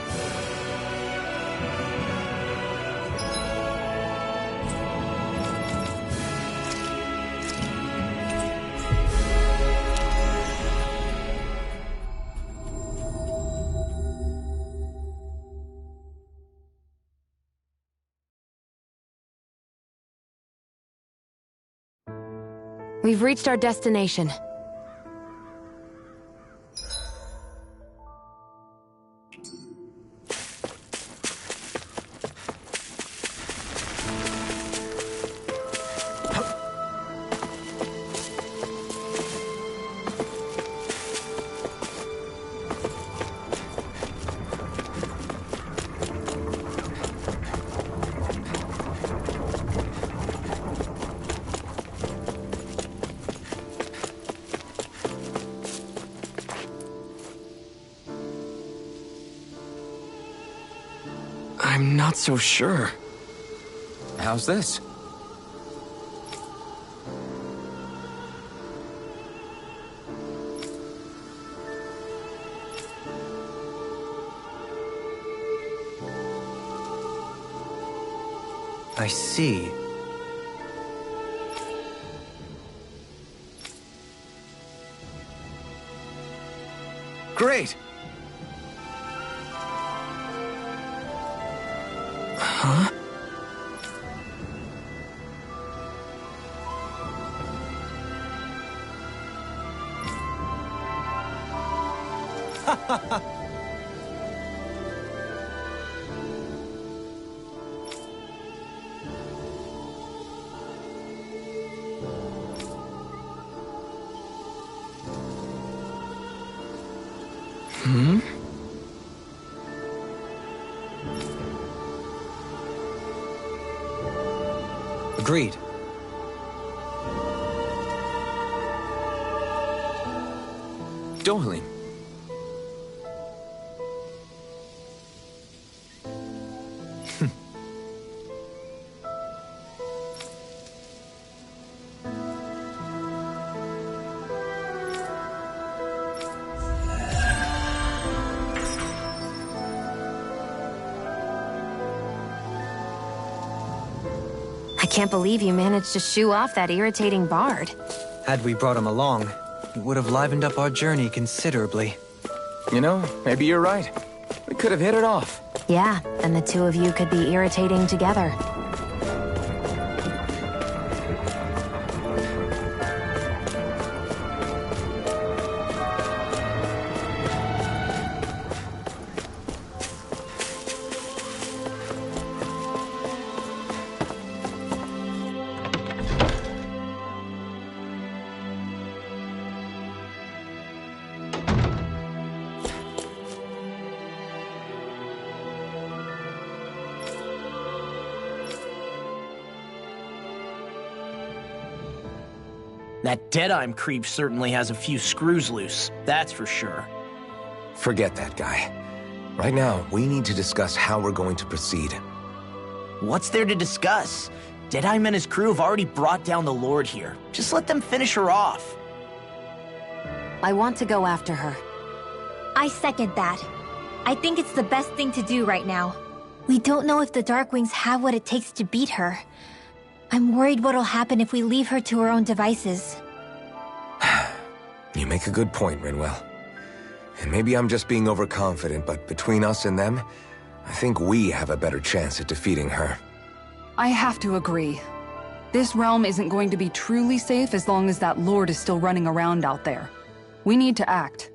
We've reached our destination. I'm not so sure. How's this? I see. Great! Huh? Hmm? Agreed. Dohalim. I can't believe you managed to shoo off that irritating bard. Had we brought him along, it would have livened up our journey considerably. You know, maybe you're right. We could have hit it off. Yeah, and the two of you could be irritating together. That Deadeye creep certainly has a few screws loose, that's for sure. Forget that guy. Right now, we need to discuss how we're going to proceed. What's there to discuss? Deadeye and his crew have already brought down the Lord here. Just let them finish her off. I want to go after her. I second that. I think it's the best thing to do right now. We don't know if the Darkwings have what it takes to beat her. I'm worried what'll happen if we leave her to her own devices. You make a good point, Rinwell. And maybe I'm just being overconfident, but between us and them, I think we have a better chance at defeating her. I have to agree. This realm isn't going to be truly safe as long as that Lord is still running around out there. We need to act.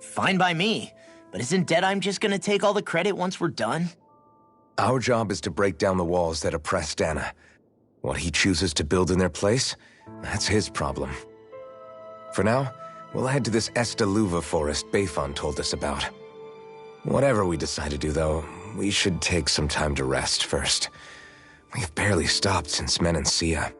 Fine by me. But isn't Deadeye just gonna take all the credit once we're done? Our job is to break down the walls that oppress Dana. What he chooses to build in their place, that's his problem. For now, we'll head to this Estaluva forest Bayfon told us about. Whatever we decide to do, though, we should take some time to rest first. We've barely stopped since Menancia.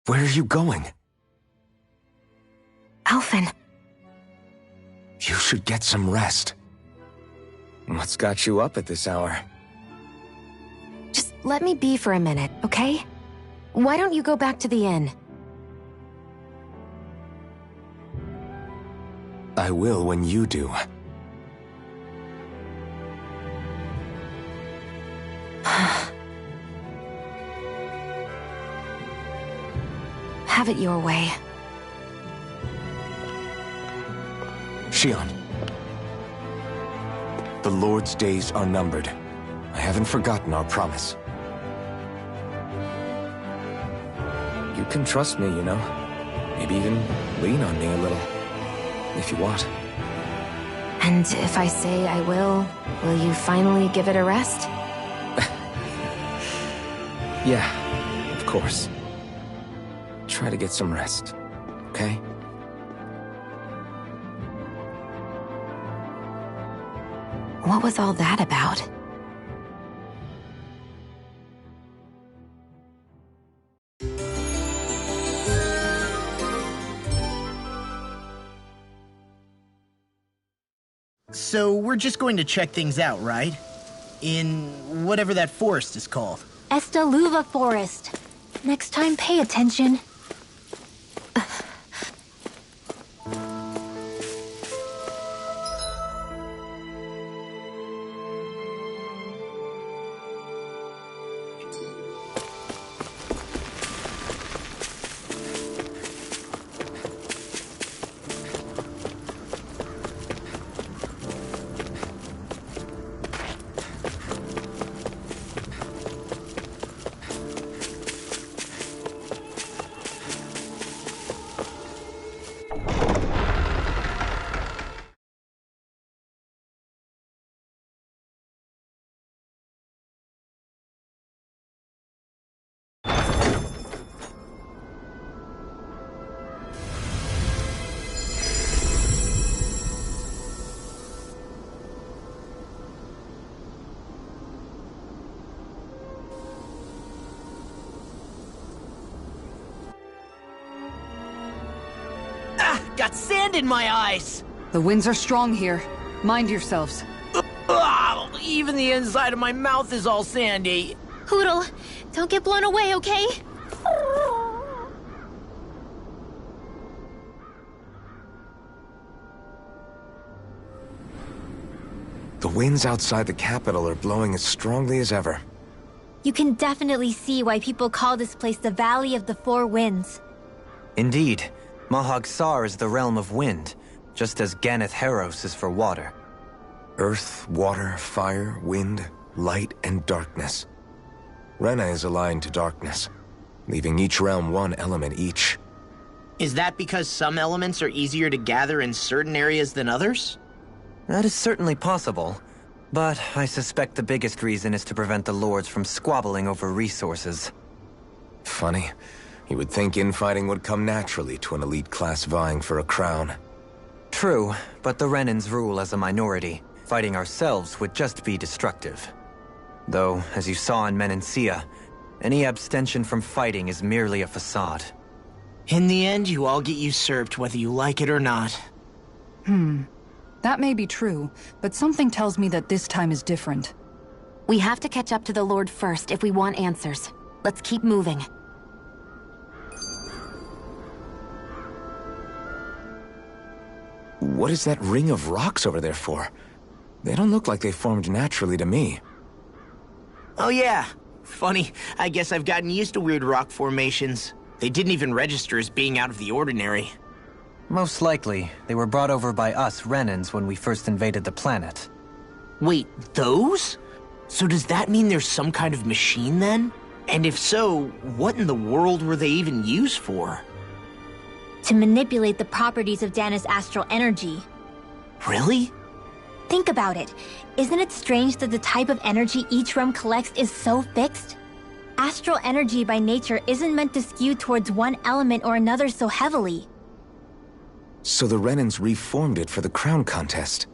Where are you going? Alphen. You should get some rest. What's got you up at this hour? Just let me be for a minute, okay? Why don't you go back to the inn? I will when you do. Have it your way. Shion. The Lord's days are numbered. I haven't forgotten our promise. You can trust me, you know. Maybe even lean on me a little. If you want. And if I say I will you finally give it a rest? Yeah, of course. Try to get some rest, okay? What was all that about? So we're just going to check things out, right? In whatever that forest is called. Estaluva Forest. Next time, pay attention. Got sand in my eyes! The winds are strong here. Mind yourselves. Even the inside of my mouth is all sandy. Hootle, don't get blown away, okay? The winds outside the capital are blowing as strongly as ever. You can definitely see why people call this place the Valley of the Four Winds. Indeed. Mahag Sar is the realm of wind, just as Ganeth Heros is for water. Earth, water, fire, wind, light, and darkness. Rena is aligned to darkness, leaving each realm one element each. Is that because some elements are easier to gather in certain areas than others? That is certainly possible, but I suspect the biggest reason is to prevent the lords from squabbling over resources. Funny. You would think infighting would come naturally to an elite class vying for a crown. True, but the Renans rule as a minority. Fighting ourselves would just be destructive. Though, as you saw in Menancia, Any abstention from fighting is merely a facade. In the end, you all get usurped whether you like it or not. That may be true, but something tells me that this time is different. We have to catch up to the Lord first if we want answers. Let's keep moving. What is that ring of rocks over there for? They don't look like they formed naturally to me. Oh yeah. Funny, I guess I've gotten used to weird rock formations. They didn't even register as being out of the ordinary. Most likely, they were brought over by us Renans when we first invaded the planet. Wait, those? So does that mean there's some kind of machine then? And if so, what in the world were they even used for? To manipulate the properties of Dana's astral energy. Really? Think about it. Isn't it strange that the type of energy each realm collects is so fixed? Astral energy by nature isn't meant to skew towards one element or another so heavily. So the Renans reformed it for the crown contest.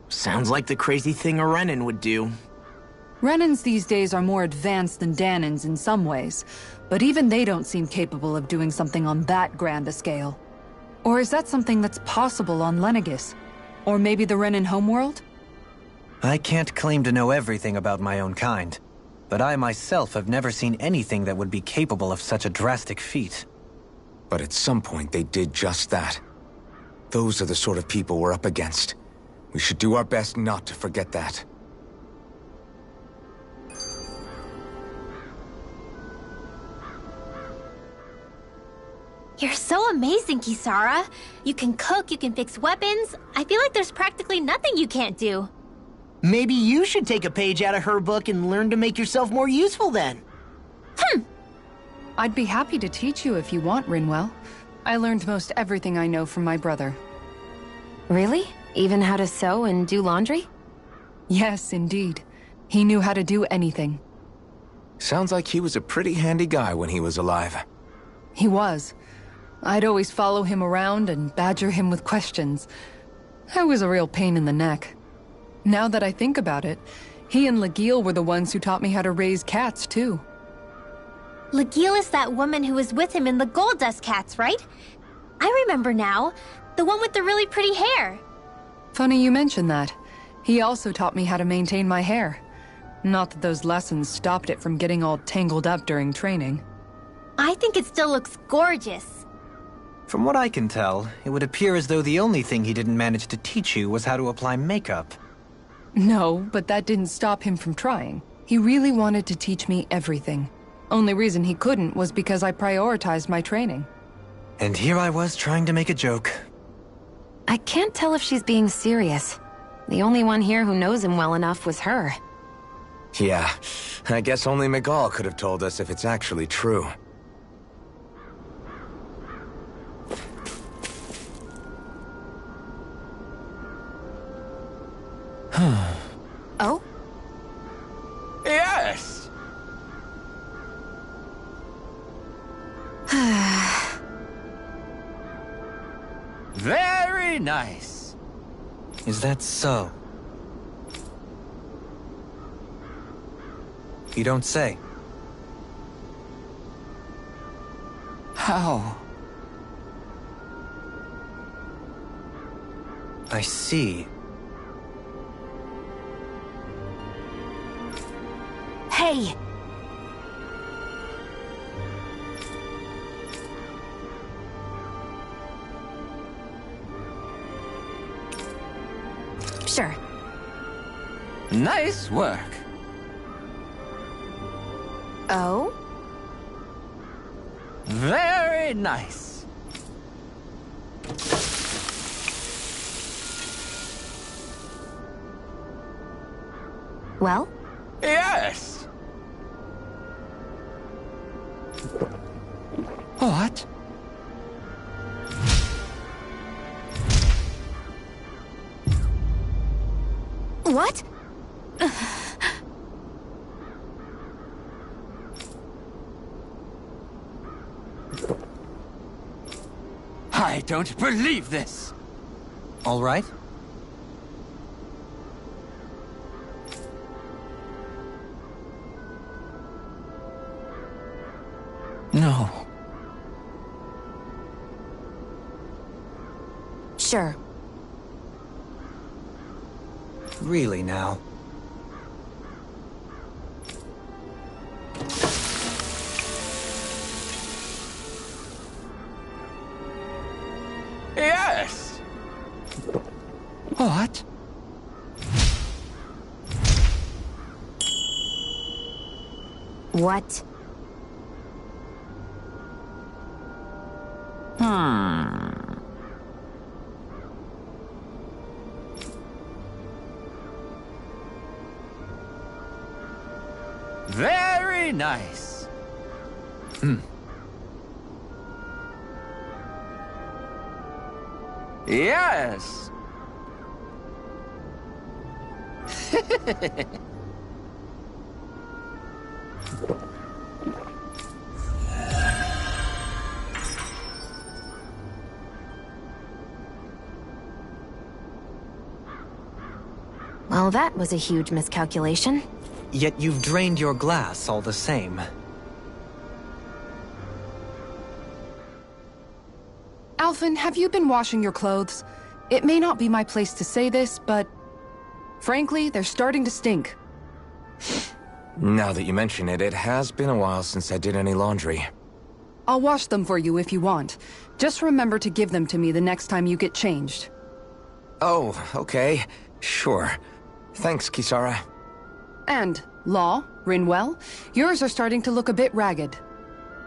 Sounds like the crazy thing a Renan would do. Renans these days are more advanced than Danans in some ways, but even they don't seem capable of doing something on that grand a scale. Or is that something that's possible on Lenegis? Or maybe the Renan homeworld? I can't claim to know everything about my own kind, but I myself have never seen anything that would be capable of such a drastic feat. But at some point they did just that. Those are the sort of people we're up against. We should do our best not to forget that. You're so amazing, Kisara. You can cook, you can fix weapons. I feel like there's practically nothing you can't do. Maybe you should take a page out of her book and learn to make yourself more useful then. I'd be happy to teach you if you want, Rinwell. I learned most everything I know from my brother. Really? Even how to sew and do laundry? Yes, indeed. He knew how to do anything. Sounds like he was a pretty handy guy when he was alive. He was. I'd always follow him around and badger him with questions. I was a real pain in the neck. Now that I think about it, he and Legil were the ones who taught me how to raise cats, too. Legil is that woman who was with him in the Gold Dust Cats, right? I remember now. The one with the really pretty hair. Funny you mention that. He also taught me how to maintain my hair. Not that those lessons stopped it from getting all tangled up during training. I think it still looks gorgeous. From what I can tell, it would appear as though the only thing he didn't manage to teach you was how to apply makeup. No, but that didn't stop him from trying. He really wanted to teach me everything. Only reason he couldn't was because I prioritized my training. And here I was trying to make a joke. I can't tell if she's being serious. The only one here who knows him well enough was her. Yeah, I guess only Miguel could have told us if it's actually true. Oh? Yes! Very nice. Is that so? You don't say. How? I see. Hey! Sure. Nice work. Oh? Very nice. Well? Yes! What? What? I don't believe this! All right. No. Sure. Really now? Yes! What? What? Very nice. Yes. Well, that was a huge miscalculation. Yet you've drained your glass all the same. Alphen, have you been washing your clothes? It may not be my place to say this, but... frankly, they're starting to stink. Now that you mention it, it has been a while since I did any laundry. I'll wash them for you if you want. Just remember to give them to me the next time you get changed. Oh, okay. Sure. Thanks, Kisara. And, Law, Rinwell, yours are starting to look a bit ragged.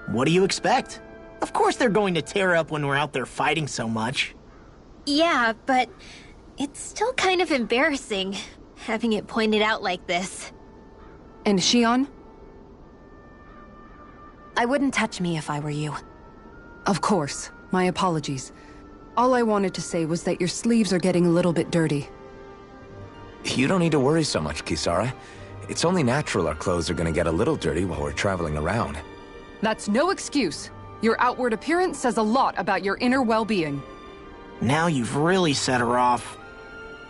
What do you expect? Of course they're going to tear up when we're out there fighting so much. Yeah, but it's still kind of embarrassing, having it pointed out like this. And Shion? I wouldn't touch me if I were you. Of course. My apologies. All I wanted to say was that your sleeves are getting a little bit dirty. You don't need to worry so much, Kisara. It's only natural our clothes are gonna get a little dirty while we're traveling around. That's no excuse. Your outward appearance says a lot about your inner well-being. Now you've really set her off.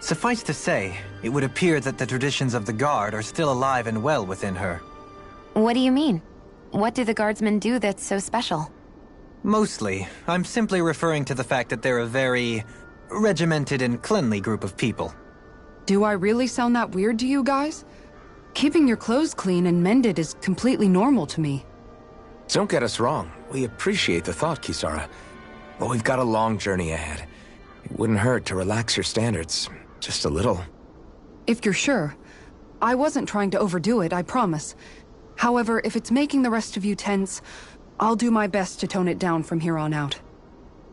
Suffice to say, it would appear that the traditions of the Guard are still alive and well within her. What do you mean? What do the guardsmen do that's so special? Mostly, I'm simply referring to the fact that they're a very regimented and cleanly group of people. Do I really sound that weird to you guys? Keeping your clothes clean and mended is completely normal to me. Don't get us wrong. We appreciate the thought, Kisara. But we've got a long journey ahead. It wouldn't hurt to relax your standards. Just a little. If you're sure. I wasn't trying to overdo it, I promise. However, if it's making the rest of you tense, I'll do my best to tone it down from here on out.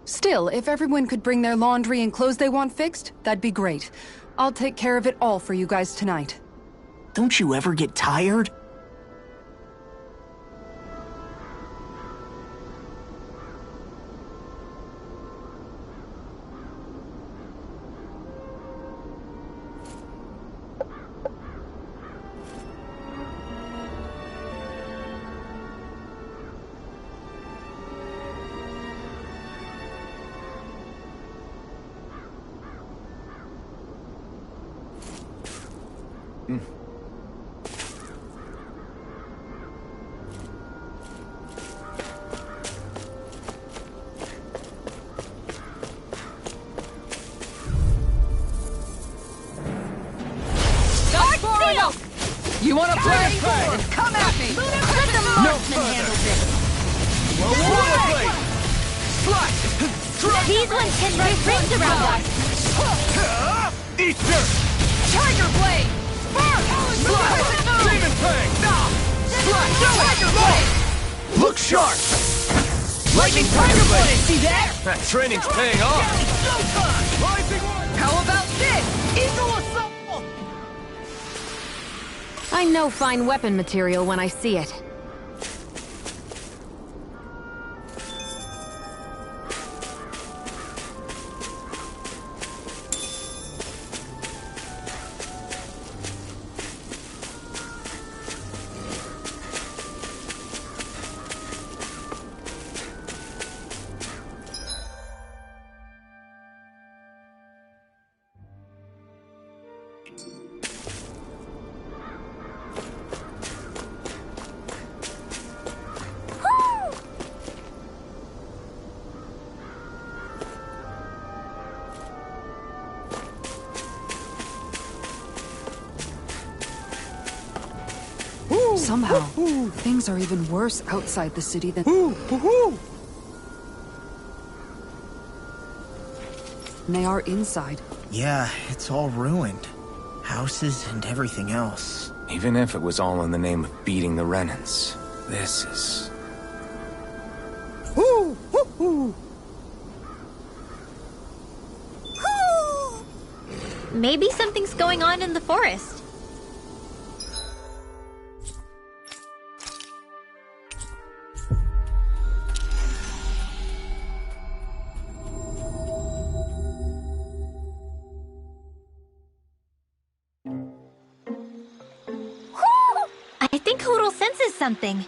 Still, if everyone could bring their laundry and clothes they want fixed, that'd be great. I'll take care of it all for you guys tonight. Don't you ever get tired? You wanna play? Come at me! Let the marksman handle this. These ones can write rings around us. Easter! Tiger Blade! Demon Fang! Tiger Blade! Look sharp! Lightning Tiger Blade! See that? That training's paying off! How about this? Eagle Assault! I know fine weapon material when I see it. Somehow, things are even worse outside the city than... They are inside. Yeah, it's all ruined. Houses and everything else. Even if it was all in the name of beating the Renans, this is... Maybe something's going on in the forest. I think Hoodle senses something.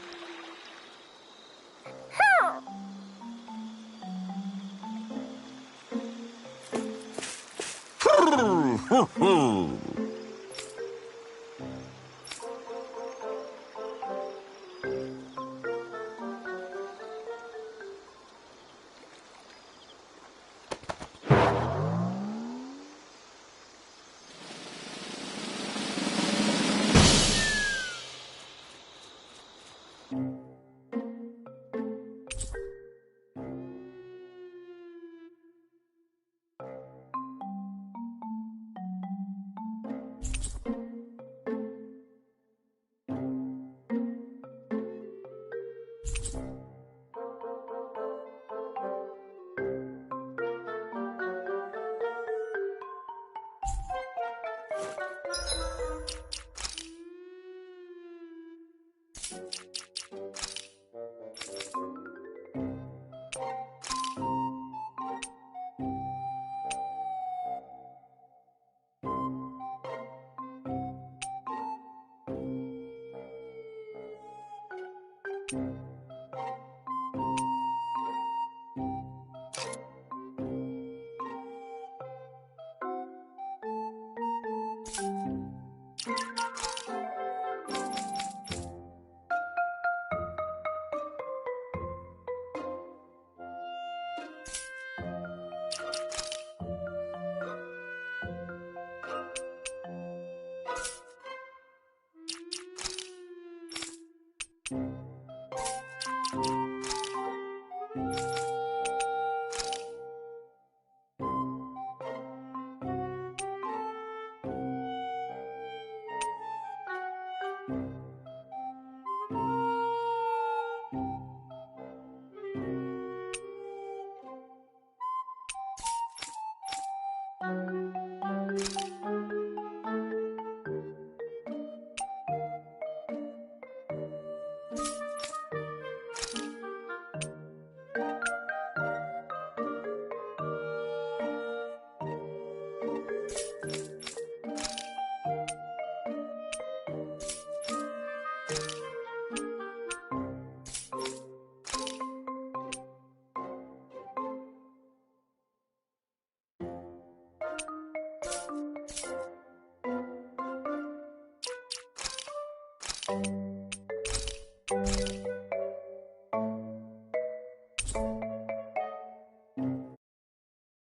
you